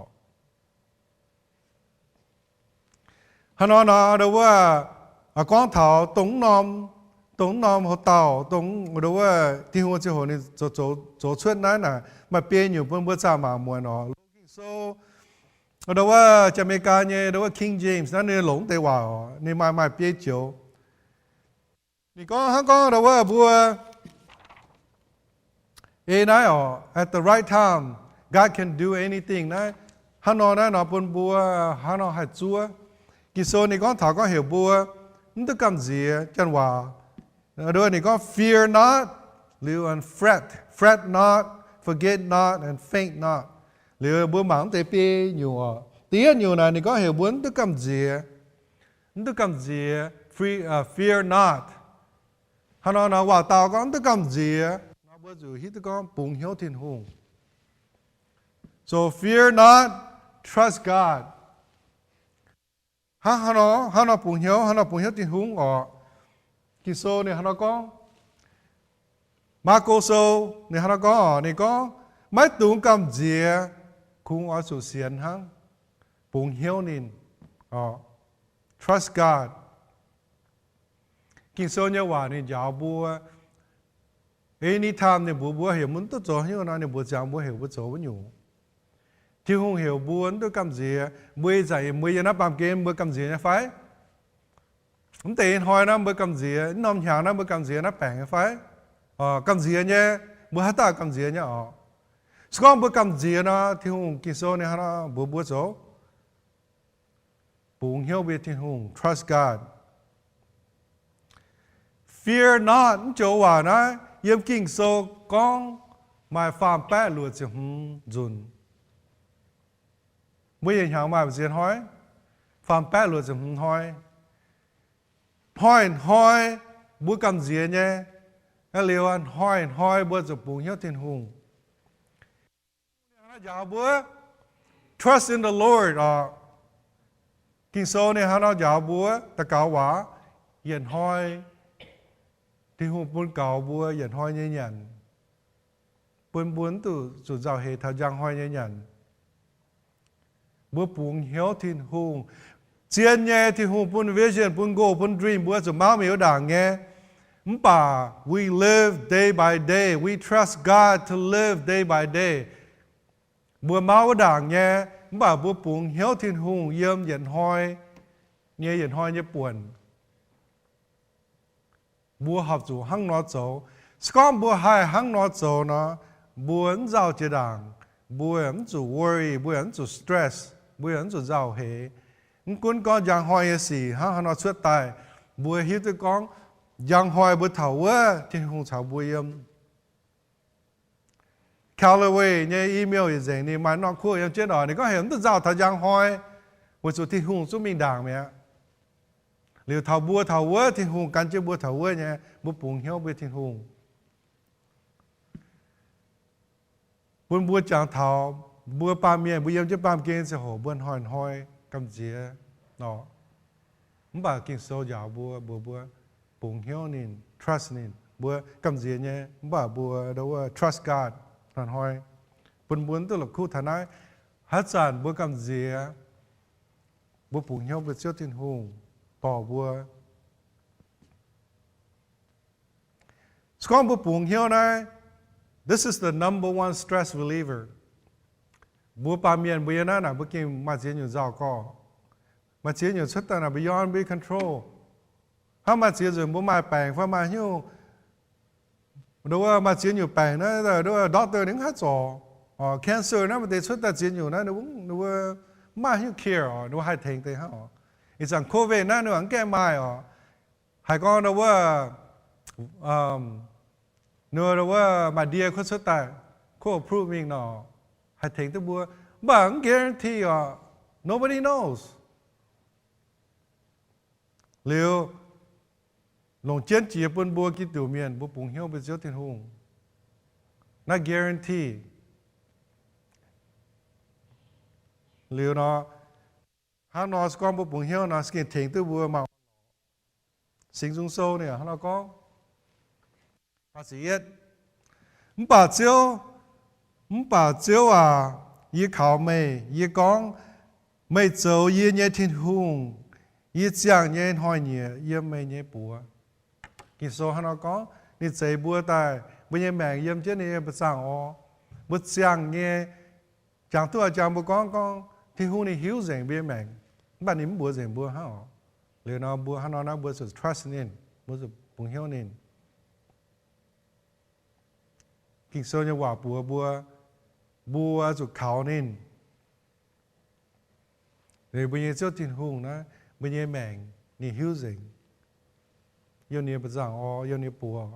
ฮันนอดูว่ากองเถาตรงน้อมหัวเต่าตรงดูว่าที่หัวเจ้าหัวนี่โจช่วยนั้นน่ะมาเปลี่ยนอยู่เพื่อนจ้ามามวยเนาะดูว่าจะมีการเนี่ยดูว่า King James นั่นเนี่ยหลงแต่ว่านี่มาเปลี่ยนเจียวนี่ก็ฮังก็ดูว่าบัวนาย at the right time God can do anything นะฮันนอนะนอปนบัวฮันนอหัดจัวกิโซนี่ก็ถาก็เหี่ยวบัวนี่ต้องกำเสียจันว่าด้วยนี่ก็ fear not หรือ fret not forget not and faint not หรือบัวหมังแต่ปีอยู่เตี้ยอยู่นะนี่ก็เหี่ยวบัวต้องกำเสีย fear not ฮันนอนะว่าตาก็ต้องกำเสียนะบัวจู่ฮิตก็ปุ่งเหี่ยวทิ้งหง so fear not trust God ฮันนอปุ่งเหี่ยวทิ้งหงกิโซเนี่ยฮันนอก็มาโกโซเนี่ยฮันนอก็นี่ก็ไม่ตุงกำเสียคุงเอาสู่เสียนหังปุ่งเหี่ยวนินtrust God กิโซเนี่ยว่านี่ยาวบัวanytime เนี่ยบัวเหี่ยวมันต้องจ่อเหี่ยวนะเนี่ยบัวจางบัวเหี่ยวบัวจ่อบัวอยู่ที่หงเหี่ยวบัวต้องกำเสียบัวใจบัวยันนับปามเกมบัวกำเสียนะไฟผมตีนหอยนะบัวกำเสียน้อมหางนะบัวกำเสียนะแปลงไฟกำเสียเนี่ยบัวฮัตตากำเสียเนี่ยสกอมบัวกำเสียนะที่หงกิโซเนี่ยฮะบัวโจปุ่งเหี่ยวเวที่หง trust God fear not โจว่านะเยี่ยมกิ่งโซกอง mai farm pet luôn chứ dùn bây giờ hàng mai diễn hỏi farm pet luôn chứ hỏi bữa cầm gì nhé cái liều ăn hỏi bữa chụp bùng hiếu thiên hùng giáo bữa trust in the Lord kinh số này hắn nói giáo bữa ta cáo quả hiện hỏi thiên hùng bún cáo bữa hiện hỏi như nhận bún từ chủ giáo hệ thảo giang hỏi như nhận bữa bùng hiếu thiên hùng chiến nhé thiên hùng bún vision bún goal bún dream bữa chụp máu miếu đảng nghe we live day by day. We trust God to live day by day. Bữa máu đảng nhé, bữa bụng hiếu thiên hùng yếm dẫn hoi nhé buồn. Bữa học chủ hăng nó dấu. Scom bữa hai hăng nó dấu nó. Bữa giàu chế đảng. Bữa ấm chủ worry, bữa ấm chủ stress, bữa ấm chủ giàu hệ. Cũng có dạng hoi như gì, hăng nó xuất tài. Bữa hiếu tư con giang hoài bữa thảo á thiên hùng thảo bùi yếm Callaway nhé email gì này mà nó khô em chết rồi này có hiểu tự giao thảo giang hoài bữa chỗ thiên hùng xuống mình đảng mẹ liệu thảo á thiên hùng cắn chưa bùa thảo á nhé bữa bùng hiếu bữa thiên hùng bữa chẳng thảo bữa ba miền bữa yếm chứ ba miền sẽ hổ bữa hỏi cầm gì nó bà kinh số giáo bữa bùng hiếu nín trust nín bữa cầm gì nhé bà bữa đâu trust God hoàn hỏi bún tôi là khu thằng ấy hát sản bữa cầm gì bữa bùng hiếu bữa siêu thiên hùng bỏ bữa còn bữa bùng hiếu này this is the number one stress reliever bữa ba miền bữa nào là bữa kim mà chỉ nhiều giàu có mà chỉ nhiều xuất là beyond be control hắn mà chỉ dùng bố mai bèn và mà nhiều đâu mà chỉ nhiều bèn đó đâu doctor đứng hết rồi cancer nó mà để xuất ta chỉ nhiều nó đâu mà nhiều care đâu hay thành thế hả ý rằng covid nó đâu ăn cái mai hay con đâu đâu mà dia có xuất ta có approving nó hay thành tới bữa bằng guarantee nobody knows liệu lòng chiến chỉ bên bùa kí tiểu miền bùa bùng hiếu bên dưới thiên hùng, nó guarantee, liệu nó, hắn nói con bùa bùng hiếu nó sẽ thành từ bùa màu, sinh dung sâu này hắn nói có, hắn sẽ biết, bảo chiếu ý khảo mày, ý con, mày châu ý nhé thiên hùng, ý giảng nhé hỏi nhé, ý mày nhé bùa. Khi số hắn nó có đi chạy bùa tài bây giờ mẹ yếm chết này bữa sáng bữa sáng nghe chẳng tôi chẳng bữa con thì hôm nay hiếu dành bây mẹ bạn nín bùa dành bùa hả liệu nó bùa hắn nó bùa sự trust in bùa sự bùng hiếu in khi số như quả bùa sự khảo in rồi bây giờ cho thiên hùng đó bây giờ mẹ ni hiếu dành yêu niệm bớt giang yêu niệm bùa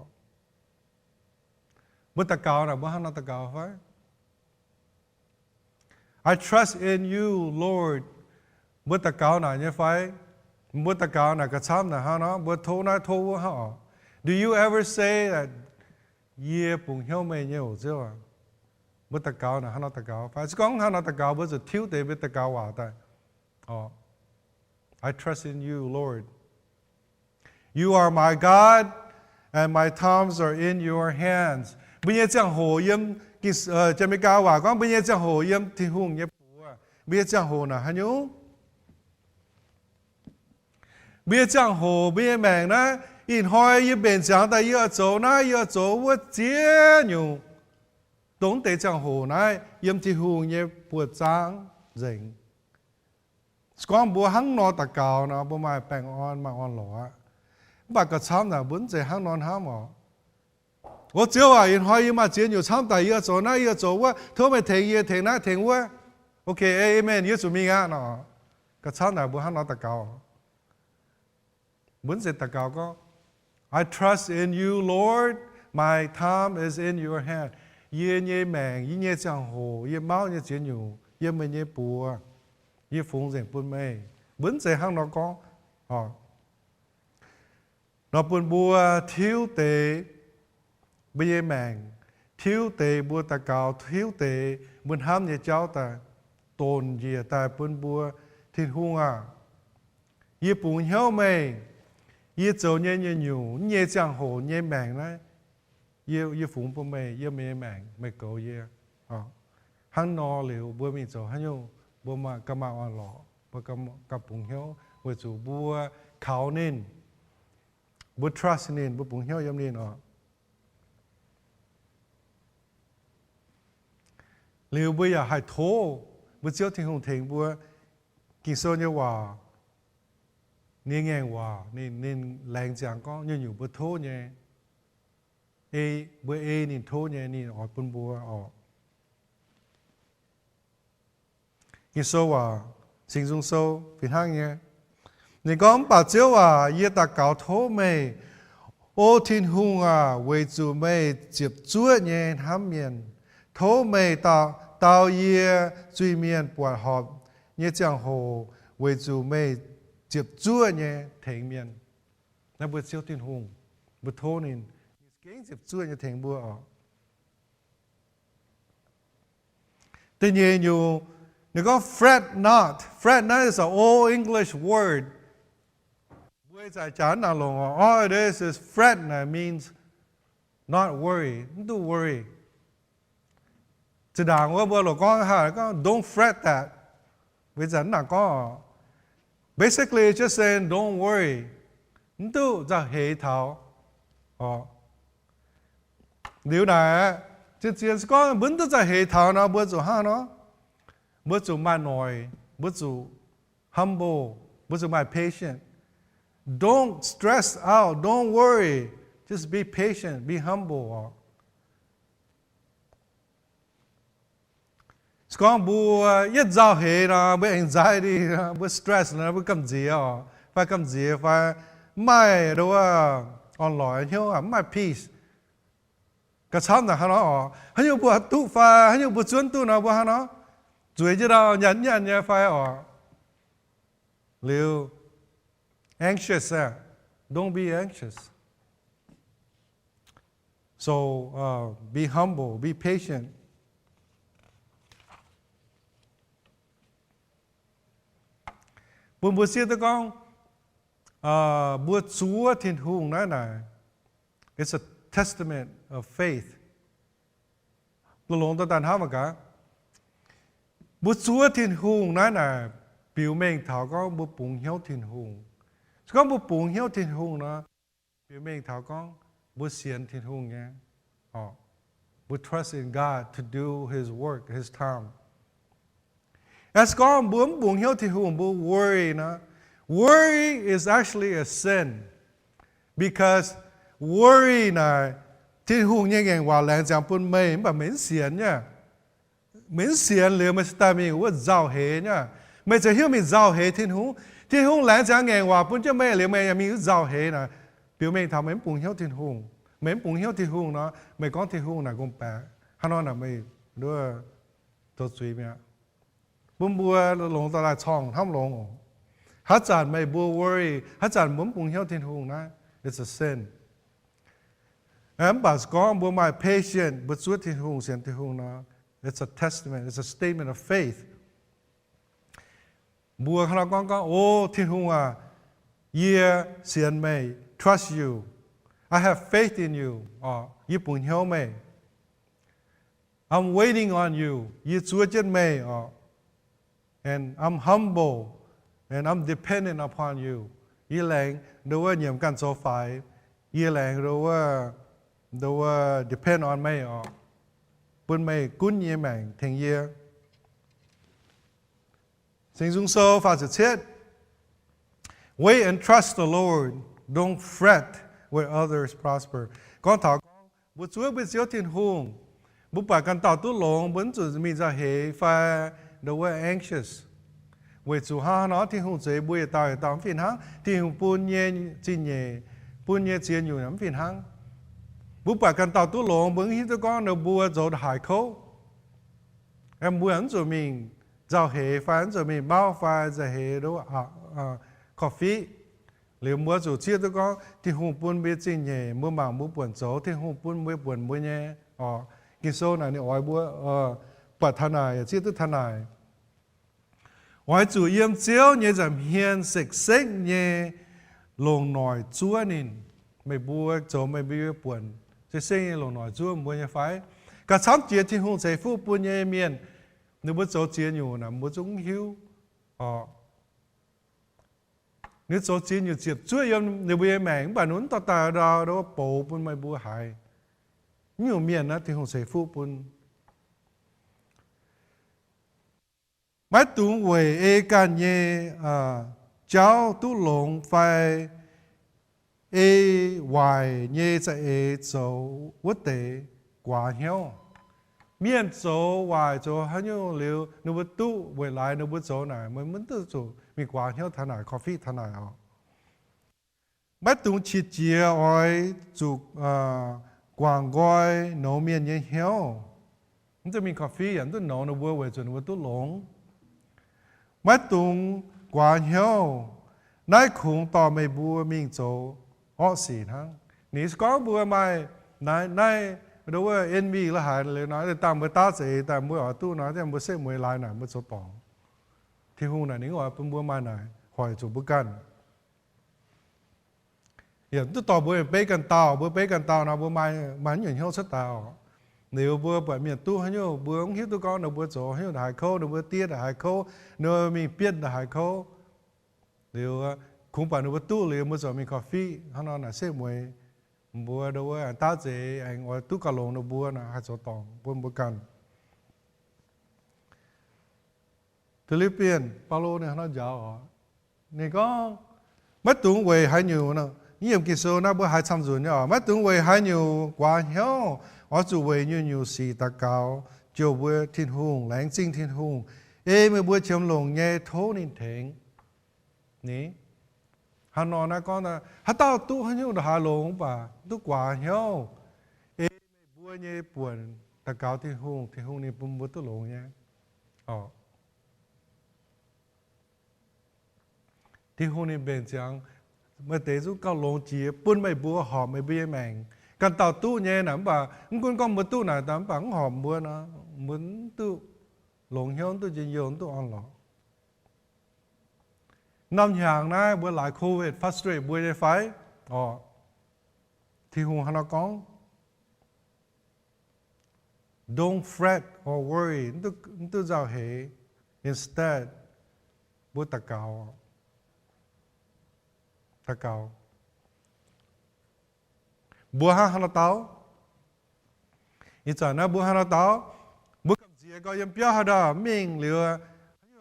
bớt tạc cao nào bớt hắn nó tạc cao phải I trust in you Lord bớt tạc cao nào như phải bớt tạc cao nào cái chăm nào hắn nó bớt thô nói thô hả Do you ever say that yeah bùng hiếu mày nhiều chưa bớt tạc cao nào hắn nó tạc cao phải chứ con hắn nó tạc cao bớt giờ thiếu tế bớt tạc cao hòa tại I trust in you Lord You are my God, and my times are in your hands. Bây giờ chẳng hồ yếm, cho mấy cao hòa con, bây giờ chẳng hồ yếm thì hùng nhé bùa. Bây giờ chẳng hồ nào hả nhú? Bây giờ chẳng hồ, bây giờ mẹng ná, in hỏi yếm bền chẳng ta yếm chỗ ná, yếm chỗ vô chế nhú. Đúng tế chẳng hồ ná, yếm thì hùng nhé bùa chẳng dành. Con bùa hăng nó ta cao ná, bùa mai bèng on mà on lỏ. bà cái chăm là muốn chơi hàng non ham mà, 我只話因可以嘛，只要參第一做那一做啊，他們停嘢停那停啊 ，OK amen， 要做咩啊？喏，個參係冇肯攞特教，本是特教個。I trust in you, Lord. My time is in your hand. ye nhẹ mèn ye chẳng hồ ye máu ye chiến nhủ ye mình ye bùa ye phụng rèn bún mê bún rèn hăng nó có nó bún bùa thiếu tệ bây ye mèn thiếu tệ bùa ta cao thiếu tệ bún ham ye cháu ta tồn ye ta bún bùa thiên hung ye bún hiếu mê ye châu nhẹ nhẹ nhủ ye chẳng hồ ye mèn đấy ye phụng bùa mê ye mê mèn mê cầu ye hắn no liu bùa mi châu hắn yêu bùa mà cầm mà on lọ bùa cầm bún hiếu bùa chủ bùa khảo nên bùa trust nên bùa bún hiếu yếm nên liu bùa ya hai thô bùa chiếu thiên hùng thèn bùa kinh sâu như hòa nên nghe hòa nên làng giang có như bùa thô nhé bùa nên thô nhé nên ở bùn bùa kinh sâu hòa sinh dung sâu phiền hăng nhé nên có bảo chiếu hòa ye ta cao thô mê ô thiên hùng为主mê接chúa nhé ham miền thô mê tao ye duy miền bọt họp nhé chẳng hồ为主mê接chúa nhé thành miền nó bữa chiếu thiên hùng bữa thô nên cái接chúa nhé thành bữa tuy nhiên nhiều nếu có fret not is an old English word bữa giải chán nào lòng all it is fret means not worry don't worry chỉ đàng qua bữa lo con ha có don't fret that bây giờ nào có basically it's just saying don't worry tu ra hệ thảo điều này chỉ có vấn đề ra hệ thảo nó bữa chủ ha nó bữa chủ mai nổi bữa chủ humble bữa chủ mai patient don't stress out don't worry just be patient be humble con bùa nhất giao hệ là bữa anxiety bữa stress là bữa cầm gì phải cầm gì phải mai đâu online hiểu mai peace cái sáng là nó hay nhiều bữa tu phải hay nhiều bữa chuẩn tu nào bữa nó chuối chứ đâu nhẫn nhá phải liu anxious don't be anxious so be humble be patient bữa xưa tôi con bữa Chúa thiên hùng nói này it's a testament of faith tôi lồng tôi tàn há mà cả bữa Chúa thiên hùng nói này biểu minh thảo con bữa bùng hiếu thiên hùng con bữa bùng hiếu thiên hùng nó biểu minh thảo con bữa xiên thiên hùng nhé we trust in God to do His work His time. As con bướm buồn hiếu thì hùng bố worry nó. Worry is actually a sin. Because worry này thì hùng như ngành hòa làng chẳng bún mê mà mến xiên nhá. Mến xiên liệu mà ta mình có giàu hế nhá. Mà chỉ hiểu mình giàu hế thiên hùng làng chẳng ngành hòa bún cho mê liệu mà mình giàu hế nè. Biểu mình thảo mến buồn hiếu thiên hùng. Mến buồn hiếu thiên hùng nó. Mày con thiên hùng này cũng bẻ. Hắn nói là mày đưa tốt suy mẹ. Bún bùa lồng ta lại chong thăm lồng hát chán mày bùa worry hát chán muốn bùng hiếu thiên hùng na it's a sin em bảo con bùa my patient bùa suốt thiên hùng xiên thiên hùng na it's a testament it's a statement of faith bùa khăn con ô thiên hùng yeah xiên mày trust you I have faith in you you bùng hiếu mày I'm waiting on you you chúa chân mày and I'm humble and I'm dependent upon you. Ye lang do nhiệm can so phải. Ye lang do depend on me bún me cún ye mang thành ye. Sinh dung sâu phá sự chết. Wait and trust the Lord. Don't fret where others prosper. Con thảo con bút chúa biết diếu thiên hùng. Bút bà can tạo tú lông bún chủ mi ra hệ phá the way anxious. Vì chủ ha nó thì hùng chế bùi tạo phiền hăng thì hùng bùn nhẹ chín nhẹ bùn nhẹ chiến nhiều lắm phiền hăng bố bà cần tàu tu lồng bưng hít tôi con nó bùa rồi hải khâu em bùa ăn rồi mình giàu hệ phán rồi mình bao phai rồi hệ đó coffee liệu mua rồi chia tôi con thì hùng buôn biết gì nhỉ mua mảng mua buồn số thì hùng buôn mua buồn mua nhé cái số này ỏi bùa bật thân này chia tôi thân này ỏi chủ yếm chiếu như giảm hiền sạch sạch như lồng nồi chúa nín mày bùa chỗ mày bị buồn sẽ sinh lồng nồi chúa mua như phải cả sáng chia thì hùng sẽ phụ buồn như miền nếu bữa chỗ chia nhiều là bữa chúng hiếu nếu chỗ chia nhiều chia chúa yếm nếu bây mẹ bà nún ta đó đó bổ buồn mày bùa hại nhiều miền á thì hùng sẽ phụ buồn mấy tuần về e can nhé cháu tu lồng phải e hoài nhé sẽ e chỗ quốc tế quá hiếu miền chỗ hoài chỗ hay nhiều liệu nếu bữa tu về lại nếu bữa chỗ này mới muốn tu chỗ mình quá hiếu thằng này coffee thằng này mấy tuần chỉ chia oi chỗ quảng gói nấu miền nhé hiếu chúng ta mình coffee anh tu nấu nó vừa về chỗ nó tu lồng mấy tuần quá hiếu nãy khung tao mày bùa mình chỗ họ xỉ thằng nếu có bùa mày nãy đối với envy là hại lời nói là tạm bữa ta sẽ tạm bữa ở tu nói thì bữa sẽ mới lại này bữa số tỏng thì hôm này nếu ở bên bữa mai này hỏi chủ bữa cần hiện tôi tao bữa bê cần tao nào bữa mai nhiều hiếu rất tao nếu bữa bởi miền tu hay nhiều bữa ông hiếu tôi con nó bữa chỗ hiếu đại khâu nó bữa tiết đại khâu nó mình biết đại khâu nếu không phải nó bữa tu liền bữa chỗ mình coffee hắn nói sẽ mới bữa đâu anh ta dễ anh ở tu cả lồng nó bữa là hai số tòng bữa cần Philippines Paulo này nó giàu này có mấy tuần về hai nhiều nữa nhiều cái số nó bữa hai trăm rồi nhá mấy tuần về hai nhiều quá nhiều ở chỗ về nhiều xì ta cao chiều bữa thiên hùng lãnh sinh thiên hùng mới bữa chấm lồng nghe thố nên thèn nè hắn nói là con là hắn tao tu hắn nhiều là lồng bà tu quá nhiều bữa nghe buồn ta cao thiên hùng này bữa tu lồng nha thiên hùng này bền chẳng mà tế giúp cao lồng chỉ bún mày bữa họ mày bia mèn cần tao tu nhé nè bà con bữa tu này tao bằng họ bữa nó muốn tu lồng hiếu tu chỉ dùng tu ăn lọ năm hàng này bữa lại covid frustrate bữa đây phải thì hùng hắn có don't fret or worry tu giàu hệ instead bữa ta cao bữa hắn tao ít giờ nó bữa hắn tao bữa cầm gì có yếm béo đó mình liệu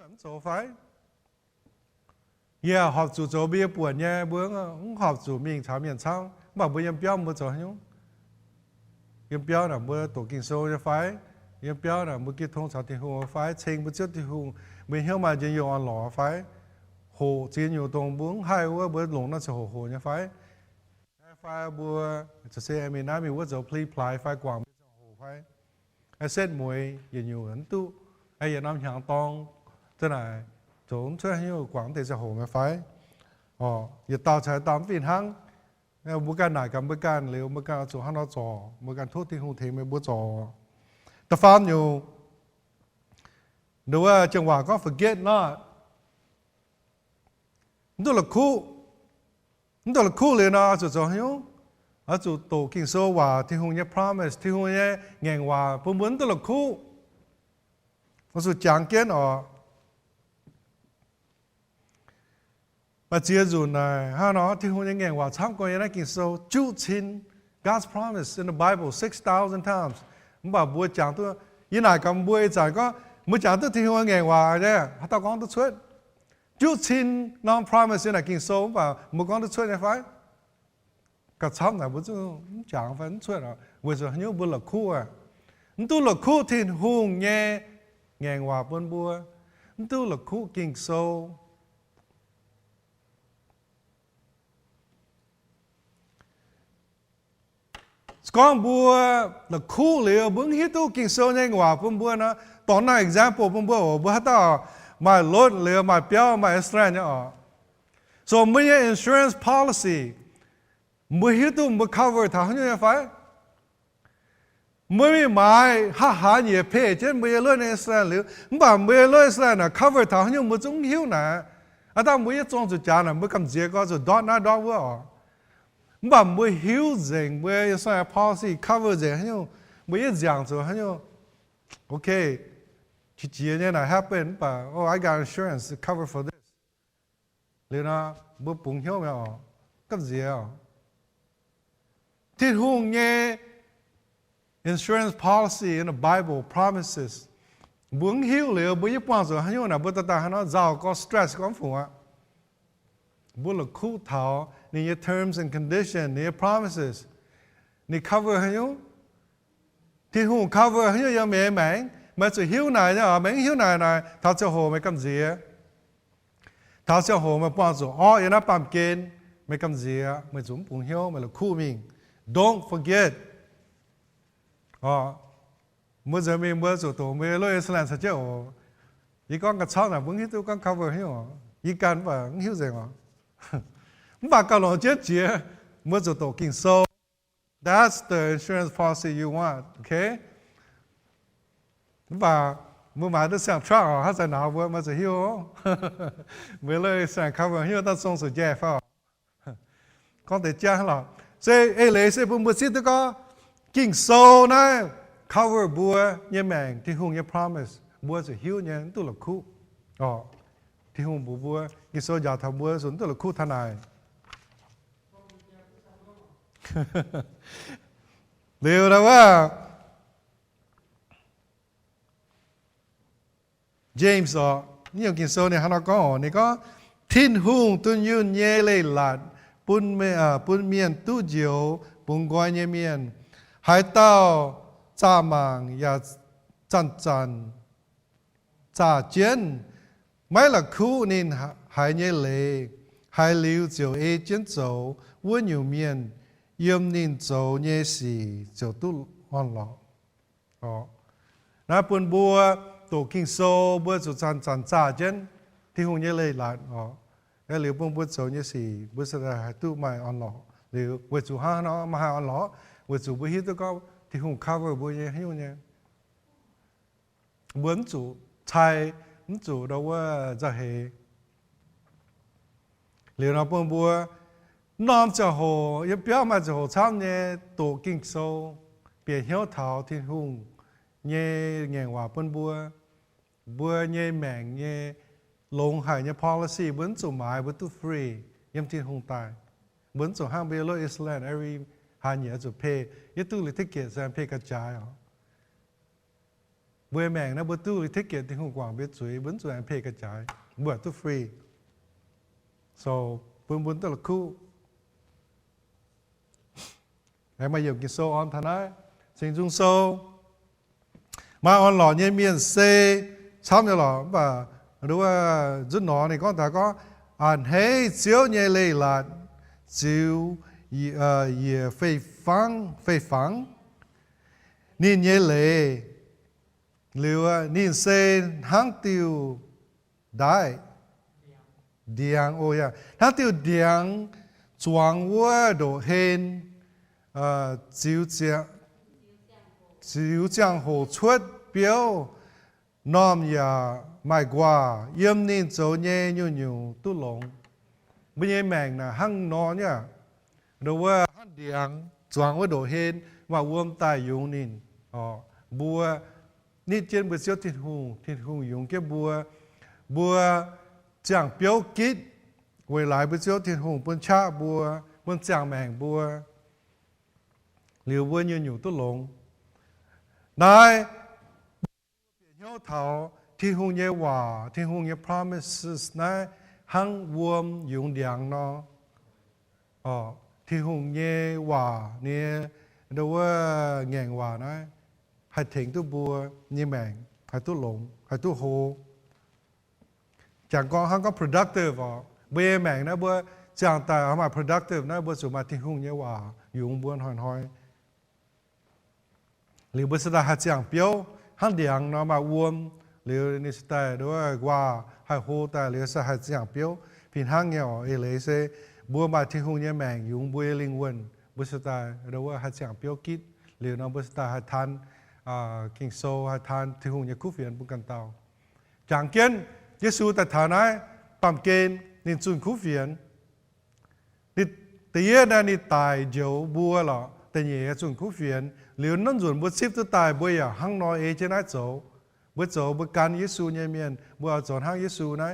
hắn chỗ phải họp chủ chỗ bia buồn nha bữa họp chủ mình cháo miền trong bảo bữa yếm béo bữa chỗ nhung yếm béo là bữa tổ kinh số cho phải yếm béo là bữa kia thông cháo thì hồ phải chênh bữa trước thì hồ mình hiểu mà chỉ dùng ăn lỏ phải hồ chỉ nhiều tông bún hai bữa lồng nó sẽ hồ nha phải phải bữaจะเสียมีน้ำมีว่าจะพลีพลายไฟกว่างไม่จะหูไฟไอ้เส้นมวยอยู่นั้นตู้ไอ้ยาน้ำหางตองจะไหนโจมช่วยให้กว่างแต่จะหูไม่ไฟอย่าต่อใช้ตามฟินหังบุการไหนกับบุการเร็วบุการจู่ห้างเราจ่อบุการทุกที่หูเทไม่บุจ่อแต่ฟังอยู่ดูว่าจังหวะก็ forget นะตัวละคู่เลยนะจู่ๆให้ở chỗ tổ kinh số và thì hùng nhé promise thì hùng nhé ngàn hòa bún bún tức là khu ở chỗ chẳng kiến mà chia dù này ha nó thì hùng nhé ngàn hòa tham coi nhé kinh số chú chín God's promise in the Bible 6,000 times bảo bùa chẳng tôi như này cầm bùa chẳng có mới chẳng tôi thì hùng ngàn hòa nhé tao con tôi xuất chú chín non promise in the kinh số và một con tôi xuất này phải cả trăm này bữa chẳng phải chuyện rồi bây giờ nhớ bữa là khu tu là khu thì hùng nhẹ ngàn hòa bên bùa tu là khu kinh sâu con bùa là khu liệu bưng hít tu kinh sâu nhanh hòa bưng bùa nó tóm lại example bưng bùa bùa tao mà lót liệu mà béo mà extra nhá so mấy insurance policy mới hít tu mới cover thằng như phải mới mai ha nhiều pay chứ mới lót extra liệu mà mới lót extra là cover thằng như mới chúng hiểu nè à tao mới trong chỗ cha là mới cầm dễ có rồi dot na dot vợ mà mới hiểu rằng mới insurance policy cover rằng như mới dạng rồi như okay chỉ như này happen but oh I got insurance to cover for this liền nó mới bùng hiểu mà cái gì à thì hùng nghe insurance policy in the Bible promises bùng hiểu liệu mới quan rồi như là bữa ta nó giàu có stress có phụ à bữa là khu thảo những terms and conditions những promises những cover như thì hùng cover như vậy mẹ mẹ mà chỉ hiểu này nhá mình hiểu này thảo cho hồ mấy cầm gì á thảo cho hồ mà bao giờ yên nó bám kén mấy cầm gì á mấy chúng cũng hiểu mấy là khu mình don't forget mới giờ mình mới做到mới lôi Islam sao chứ ý con cái cháu là vẫn hiểu con cover hiểu ý can và hiểu gì mà mà cái lo chết chứ mới做到kinh sâu that's the insurance policy you want okay vàมื่อมาได้สั่งทราบเขาจะหนาวเว้ยมาจะหิวเมื่อเลยสั่งเขาว่าหิวต้องส่งสุดแย่ฟ้าก็แต่จ้าหรอเซ่เลยเซ่ปุ่มบุษย์ก็กิ่งโซนะ cover บัวเนี่ยแมงที่หุ่งเนี่ย promise บัวจะหิวเนี่ยตัวละคู่ที่หุ่งบัวกิ่งโซอยากทำบัวส่วนตัวละคู่ทนายเดี๋ยวนะว่าJames นี่กินโซเนี่ยฮะเราก็นี่ก็ทิ้งหุ่งตุนยุนเย่เลยหลัดปุ่นเมียนตู้เจียวปุ่นก้อยเมียนหายเต้าจ่ามังอย่าจันจ่าเจียนไม่ละคู่นี่หายเย่เลยหายลิวเจียวเจียนโจวนอยู่เมียนยมนินโจเย่สีเจียวตู้อ่อนหล่อนะปุ่นบัวตัวกิงโซบัวจุดจันจ่าเจนที่หงเยเลยหลานแล้วหรือปุ่มบัวโซเยสีบัวสระหายตู้ไม่ออนหล่อหรือบัวจุห้าเนาะมาหาออนหล่อบัวจุบัวฮิตก็ที่หง cover บัวเยให้อยู่เนี่ยบัวจุใช่จุเราว่าจะเฮหรือเราปุ่มบัวน้อมจะโหยังเปี้ยมาจะโหช้ำเนี่ยตัวกิงโซเปลี่ยนเหี้ยวเท้าที่หงnghe nghe hòa bên bua nghe mảng nghe lồng hải nghe policy vẫn chủ mãi vẫn tu free yếm thiên hùng tài vẫn chủ hàng bê lô Islam every hai nhớ chủ pay yếm tu lịch thiết kiệt xem pay cả trái bua mảng nó bua tu lịch thiết kiệt thiên hùng quảng biết chuối vẫn chủ hàng pay cả trái bua tu free so bún tức là cool em mà dùng cái show on thằng ấy sinh dung show mà on lò như miền xe xong rồi lò và đúng là rất nó này con ta có ăn hết chiếu như lê là chiếu phê phẳng nên như lê liều nên xe hàng tiêu đại điang ôi à hàng tiêu điang chuang hoa đồ hên chiếu chiếu giang hồ xuất biểu nom ya mai qua yếm nên châu nhẹ nhiều tu lồng bây giờ mèn là hăng nó nhá đồว่าhăng điang chuangว่าđồ hên mà uom tai dùng nín bùa nít trên bữa siêu thiên hùng dùng cái bùa chẳng biểu kít về lại bữa siêu thiên hùng bên cha bùa bên chẳng mèn bùa liều bùa nhiều tu lồng này nhau thảo thiên hùng nhé hòa thiên hùng nhé promises này hăng vuông dùng điện nó thiên hùng nhé hòa nè đâu có ngàn hòa này hay thỉnh tu bùa như mèn hay tu lồng hay tu hồ chẳng có hăng có productive bây giờ mèn nó bữa chẳng tài mà productive nó bữa số mà thiên hùng nhé hòa dùng buôn hỏi liệu bữa sau hạt giang béo hắn điang nó mà uom liệu ní sai đó qua hai hồ ta liệu sau hạt giang béo phiền hàng nghèo lấy xe bữa mà thiên hùng nhẹ mèn dùng bữa linh quân bữa sau đó hạt giang béo kít liệu nó bữa sau hạt than kinh sâu hạt than thiên hùng nhẹ cú phiền bụng cần tàu chẳng kiến Giêsu tại thà này tạm kên nên chun cú phiền đi tía đã đi tài dấu bùa lọแต่เนี่ยส่วนคู่เฟียนหรือนั่นส่วนบุษย์ตัวตายบ่อยหั่งน้อยเจน่าโจบุโจบุการเยซูเนี่ยเมียนบุเอาจอนหั่งเยซูนะ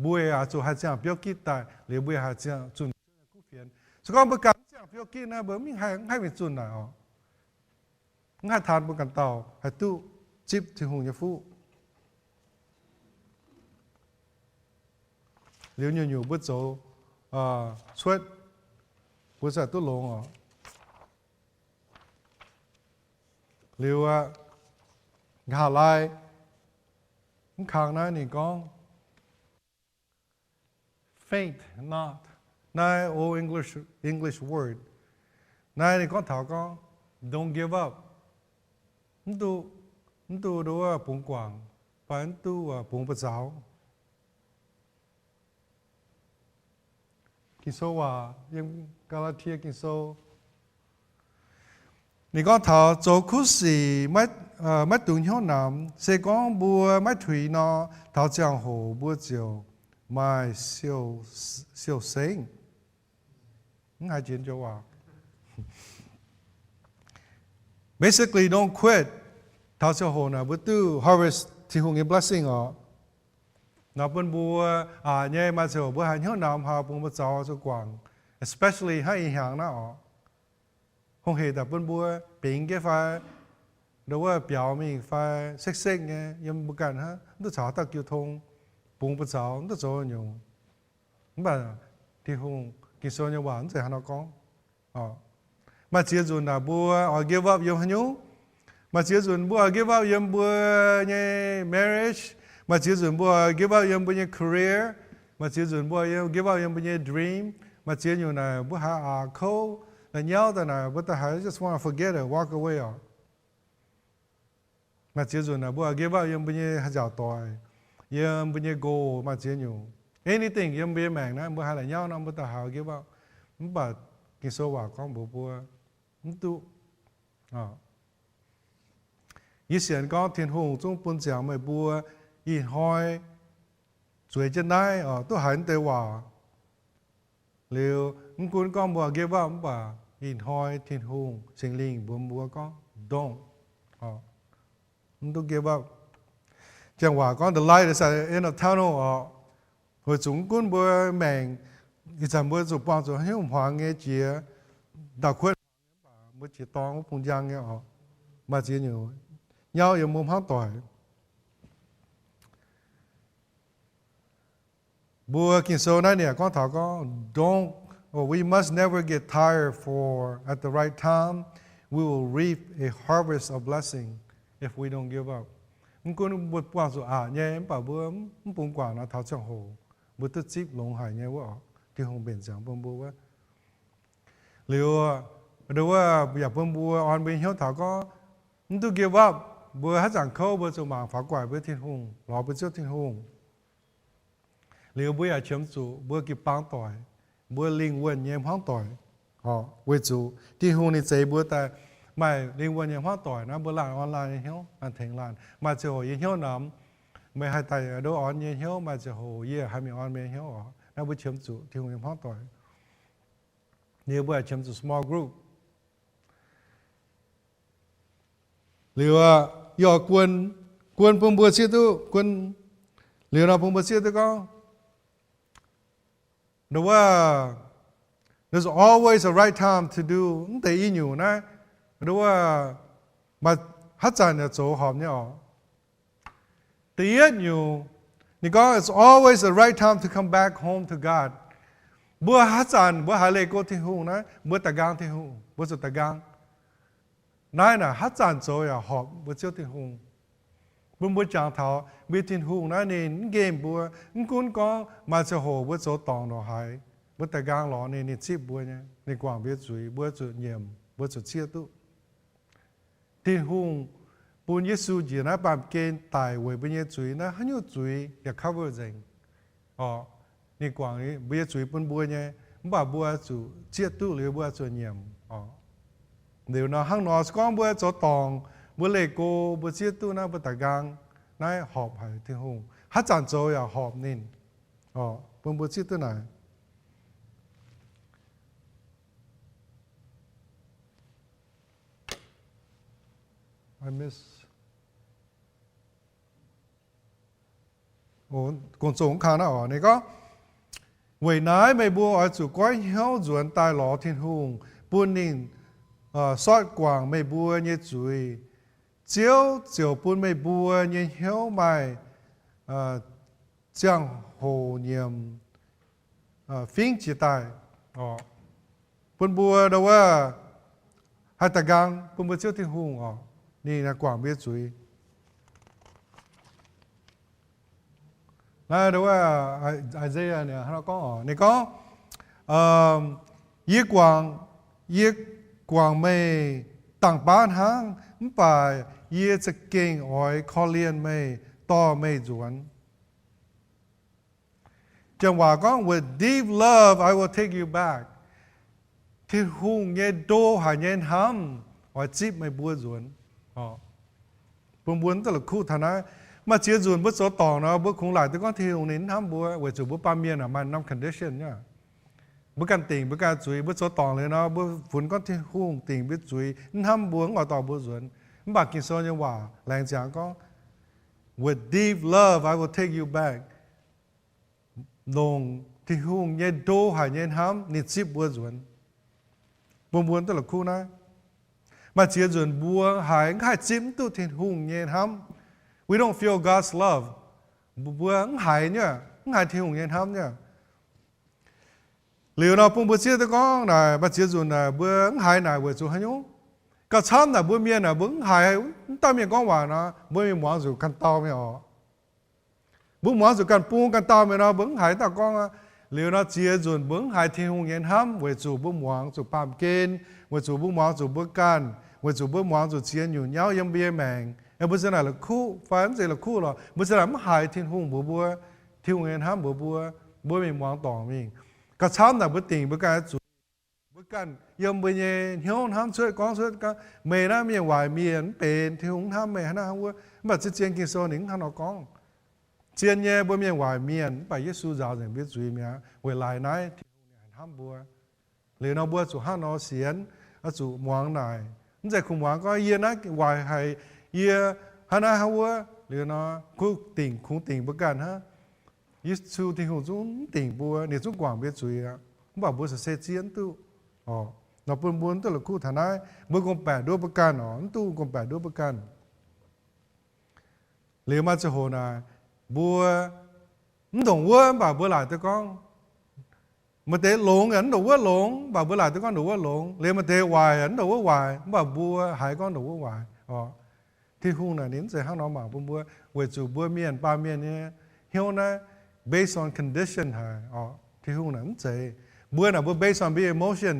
บุเอาจหาจังเปียวกิตายหรือบุหาจังส่วนคู่เฟียนสกอบุการจังเปียวกินะบ่มีให้เป็นส่วนน่ะอ๋อง่ายทานบุกันเต่าให้ตู้จิบถึงหงยฟูหรืออยู่บุโจช่วยบุษย์ตัวลงอ๋อหรือว่าหาลายข้างนั้นนี่ก็ faint not ใน old English word ในนี่ก็ถามก็ don't give up นั่นดูว่าปุ่งกว่างไปนั่นดูว่าปุ่งประเจ้ากินโซว่ายังกาลาเทียกินโซ你講頭做苦事，乜斷香南，是講冇乜退呢，頭江河冇就咪小聲，唔係真咗話。Basically, don't quit. 頭江河呢，不都 harvest 天空嘅 blessing 哦。嗱，本冇เนี่ยมา就冇係香南下本冇走就逛 ，especially 喺影響啦哦。không hề tập bên bùa biến cái pha đâu là biểu mình pha xích xích nghe nhưng bất cần ha nó chả ta giao thông bùng bất chảo nó cho nhiều mà thì không cái số nhiều bạn sẽ nó có mà chỉ dùng là bùa give up yếm nhau mà chỉ dùng bùa give up yếm bùa như marriage mà chỉ dùng bùa give up yếm bùa như career mà chỉ dùng bùa give up yếm bùa như dream mà chỉ dùng là bùa hạ câu and yell that what the hell? I just want to forget it, walk away. Mà chỉ dùng là bữa give up, yếm bây giờ hạt giáo tỏi, yếm bây giờ go, mà chỉ nhiều. Anything, yếm bây giờ mảng đó, bữa hai là nhau nó bữa ta hào give up. Mình bảo cái số vào con bữa, mình tu. Ý kiến có thiên hùng trong bốn giảng mấy bữa, ý hỏi, chuối chân này, tôi hỏi tới hòa. Liệu mình cũng có bữa give up, bảo in hoi thiên hùng sinh linh bùm bùa có don't don't give up chẳng hòa con the light is in a tunnel hồi chúng cũng bùa mèn thì chẳng bùa chụp bao giờ hiếu hoàng nghe chia đặc quyết bùa chỉ to cũng phun giang nghe mà chỉ nhiều nhau yêu mồm hát tỏi bùa kinh số này nè con thảo có don't. We must never get tired, for at the right time, we will reap a harvest of blessing if we don't give up. Mình cũng một quan số nhé em bảo bữa mình bùng quảng nó tháo chẳng hồ bữa tất chip lồng hải nhé vợ thì không bền chẳng bông bùa liệu đâu giờ bông bùa on bên hiếu thảo có mình tu give up bữa hát chẳng khâu bữa chỗ mảng phá quải bữa thiên hùng lò bữa trước thiên hùng liệu bữa giờ chấm chủ bữa kịp băng tỏi bữa linh quân nhém hoang tỏi với chủ thì hôm nay chơi bữa ta mà linh quân nhém hoang tỏi nó bữa làm online hiếu ăn thành làm mà chờ hồi hiếu nắm mấy hai tay đồ on nhém hiếu mà chờ hồi hai miếng on miếng hiếu nó bữa chấm chủ thì hôm nhém hoang tỏi nhiều bữa chấm chủ small group liệu giờ quân phong bữa chia tu quân liệu nào phong bữa chia tu có there's always a right time to do. Tại ý nhiều na, mà hát giàn là chỗ hòm nhá. Tại ý nhiều,你講 it's always the right time to come back home to God. Bữa hát giàn, bữa hà lệ cô thiên hùng na, bữa tà gang thiên hùng, bữa chỗ tà gang. Này là hát giàn chỗ ya họp, bữa chỗ thiên hùng. Bữa chẳng thảo, bữa thiên hùng na nên game bữa, cũng có mà chỗ hồ bữa chỗ tòng nó hay. Bữa ta gang lọ nên chip bữa nhé, nên quảng biết chuối bữa chuột nhiệm bữa chuột chia tu. thiên hùng bùn Giêsu chỉ nó bám kên tài với bên chuối nó hắn nhiều chuối để cover dànhนี่กว่างนี้เบี้ยจุยปุ่นบัวเนี่ยบ่าบัวจุเจี๊ยตู้หรือบัวจุเยี่ยมเดี๋ยวนะห้างนอสก้องบัวจอตองบัวเลโก้บัวเจี๊ยตู้นะบัวตะกังนั่นหอบหายที่ห้องฮัจจันโจอย่าหอบนินปุ่นบัวเจี๊ยตู้ไหนI miss 公众看到你講為乃未播而主關曉轉大羅天空本年刷光未播嘢嘴照本未播嘢曉埋將後年fin chỉ tài本播đâu à hai ta gang本播chiếu thiên hùngนี่นะกว่างเบี้ยจุย那的话，Isaiah 呢，他讲你讲，月光没当班行，唔把月只经爱可怜没多没转。正话讲 ，With deep love I will take you back。ที่หุ่งเย็ดโดหายเย็นห้ำว่าจิบไม่บัวจวนปุ่มบัวตลอดคู่ฐานะมาเชื่อจวนบัวโซตองนะบัวคงหลายแต่ก็ที่ตรงนี้ห้ำบัวเวจูบัวปาเมียนมันน้ำ condition เนี่ยบัวกันติ่งบัวกันจุยบัวโซตองเลยนะบัวฝุ่นก็ที่หุ่งติ่งบัวจุยห้ำบัวงอต่อบัวจวนบักกินโซนยังว่าแรงจังก็ With deep love I will take you back ลงที่หุ่งเย็ดโดหายเย็นห้ำนิจิบบัวจวนบุญตลอดคู่นะมาเชื่อจนบัวหายง่ายจิ้มตู้ทิ้งหุ่งเย็นห้ำ we don't feel God's love บัวหายเนี่ยหายทิ้งหุ่งเย็นห้ำเนี่ยเหลียวเราปุ่มบัวเชื่อตะก้องนะมาเชื่อจนนะบัวหายหน่ายบัวจูให้ยุ่งก็ช้ำนะบัวเมียนะบัวหายตาเมียก้องว่านะบัวมีหมอนสู่กันเตาไม่ออกบัวหมอนสู่กันปูกันเตาไม่นะบัวหายตะก้องเหลียวเราเชื่อจนบัวหายทิ้งหุ่งเย็นห้ำบัวจูบัวหมอนสู่ปามเกณฑ์บัวจูบัวหมอนสู่บัวกันบัวจูบัวหมอนสู่เชียนอยู่เงายังเบี้ยแมงบัวจะไหนละคู่ฟ้ามันจะละคู่หรอบัวจะไหนมันหายทิ้งหุ่งบัวทิ้งหุ่งเย็นห้ำบัวมีหมอนต่อมีก็ช้ำนะบัวติ่งบัวกันจูบัวกันยังบัวเย็นเหี่ยวห้ำช่วยก้องช่วยก็เมย์นะเมียไหวเมียนเป็นทิ้งหุ่งห้ำเมย์นะบัวบัดจะเจียนกินโซนิงท่านเอาก้องเจียนเย่บัวเมียไหวเมียนไปเยซูจ่าอย่างเบี้ยจุยเมียเวลาไหนทิ้งหุ่งเย็นห้ำบัวหรือเราบัวสู่ห้านอเสียนสู่หมวงไหนนั่นใจคุณหมวงก็เยี่ยนะไหวให้เยี่ยฮานาฮัวหรือเราคู่ติ่งคงติ่งประกันฮะยิสูติ่งหูจุนติ่งบัวเนี่ยจุกว่างเบี้ยจุยอ่ะบ่บัวจะเสียเจียนตู้เราปุ่นบัวตัวละคู่ฐานะบัวกงแปดด้วยประกันตู้กงแปดด้วยประกันหรือมาจะโหนาบัวไม่ต้องวัวบ่บัวหลายตัวก้องมาเตะหลงอันดูว่าหลงบ่บัวหลายตัวก้องดูว่าหลงเรียนมาเตะวายอันดูว่าวายบ่บัวหายก้องดูว่าวายที่หุ่งน่ะนิ้นใส่ห้างน้องหมาปุ่นบัวเวจูบัวเมียนปลาเมียนเนี่ยเฮียวนะ based on condition หายที่หุ่งน่ะมันใจบัวน่ะบัว based on be emotion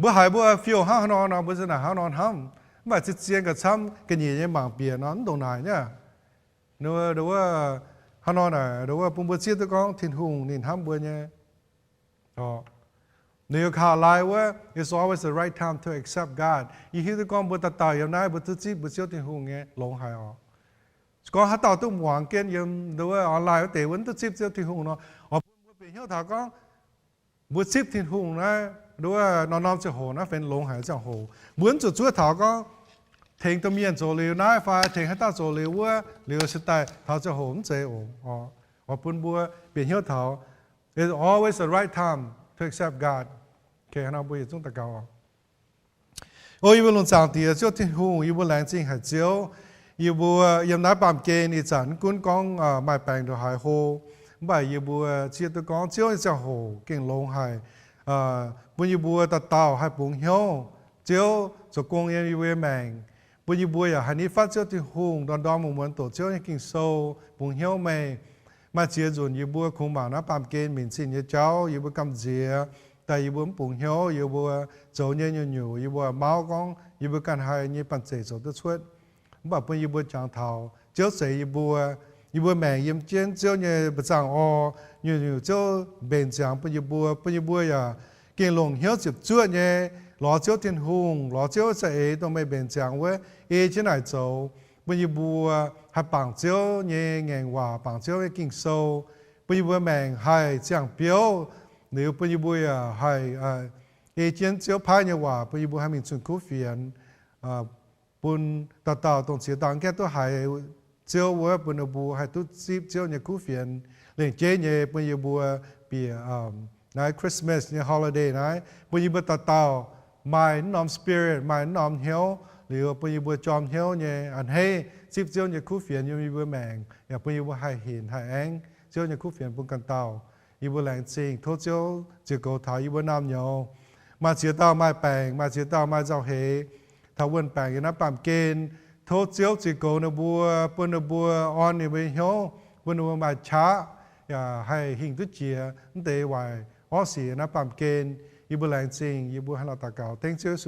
บัวหายบัว feel ห้างนอนนะบัวจะหนาห้างนอนห้ำบ่จิตเสียงกับช้ำกันเหยียดบางเปียนนั้นตรงไหนเนี่ยดูว่าห้างนอนน่ะดูว่าปุ่นบัวเสียตัวก้องที่หุ่งนิ้นห้ำบัวเนี่ยเนี่ยข่าวไลน์ว่า it's always the right time to accept God ยี่หิ้วตัวก้องบัวตัดต่อยยังไงบัวตุจิบัวเสียวที่หุ่งเนี่ยหลงหายก็หาต่อตุ้มหวังเกณฑ์ยังดูว่าออนไลน์เตะวันตุจิเสียวที่หุ่งเนาะบัวเป็นเหี้ยวถาก็บัวจิบที่หุ่งนะดูว่านอนจะโหนะเป็นหลงหายจะโหเหมือนจุดช่วยถาก็เทงตัวเมียนโจเลียวนะไฟเทงให้ตาโจเลียวว่าเลียวสไตล์ถาจะโหมเจ๋อว่าปุ่นบัวเป็นเหี้ยวถาit's always the right time to accept God แค่เราบุยจุงตะเกาอีบุลงจางตีเจ้าที่หูอีบุแรงจริงหายเจ้าอีบุยำนับปามเกณฑ์อีจันกุ้นกองไม่แปลงโดยหายโฮบ่ายอีบุเชียตัวกองเจ้าจะโหเก่งลงหายบุญอีบุตัดเต่าให้ปุ่งเหี้ยวเจ้าจะกงยังอีเวแมงบุญอีบุอย่าหันนี้ฟัดเจ้าที่หูดอนมุมเหมือนตัวเจ้าให้กิ่งโซปุ่งเหี้ยวแมงมาเชียร์จนยูบัวคงบ่านะปามเกณฑ์หมิ่นสินยเจ้ายูบัวกำเจียแต่ยูบัวปุ่งเหี้ยวยูบัวโจเนียนอยู่ยูบัวเมาก้อง อีบัวกันให้ยี่ปันเสสตัวช่วยบ่เป็นอีบัวจางเทาเจ้าเสียอีบัวแมงยิ้มเจียนเจ้าเนี่ยประจังออยู่เจ้าเบนจางเป็นอีบัวอย่าเกี่ยงลงเหี้ยวจิบจ้วเนี่ยหล่อเจ้าเทียนหงหล่อเจ้าเสยต้องไม่เบนจางเว้ที่ไหนเจ้าเป็นอีบัวให้ปังเจ้าเนี่ยแงงว่าปังเจ้าให้กิ่งโซเป็นอีบัวแมงให้เจียงเปียวหรือเป็นอีบัวให้เจียนเจ้าพายเนี่ยว่าเป็นอีบัวให้มีส่วนคู่เฟียนปุ่นต่อตรงเสียตังแค่ตัวหายเจ้าวัวปุ่นบัวให้ตุซีบเจ้าเนี่ยคู่เฟียนเรื่องเจเนี่ยปุ่นยบัวเปียในคริสต์มาสเนี่ยฮอลลีเดย์นะปุ่นยบัวต่อไม่น้อมสปิริตไม่น้อมเหี้ยวหรือปุ่นยบัวจอมเหี้ยวเนี่ยอันให้ซีบเจ้าเนี่ยคู่เฟียนยบัวแมงอย่าปุ่นยบัวให้เห็นให้แองเจ้าเนี่ยคู่เฟียนปุ่นกันเต่ายบัวแรงจริงทุกเจ้าจะโกถ่ายยบัวน้ำเหนียวมาเสียเต่าไม่แปลงมาเสียเต่าไม่เจ้าเฮถ้าวันแปลงอย่างนั้นปั๊มเกณฑ์โทษเจ้าจิโกนบัวปนบัวอ่อนนี่ไปเหี่ยวปนบัวมาช้าอย่าให้หิ่งตุเจียนั่นเตะไว้อ้อเสียนะปั๊มเกณฑ์ยีบัวแรงจริงยีบัวให้เราตะเกาเต็งเจ้าสุ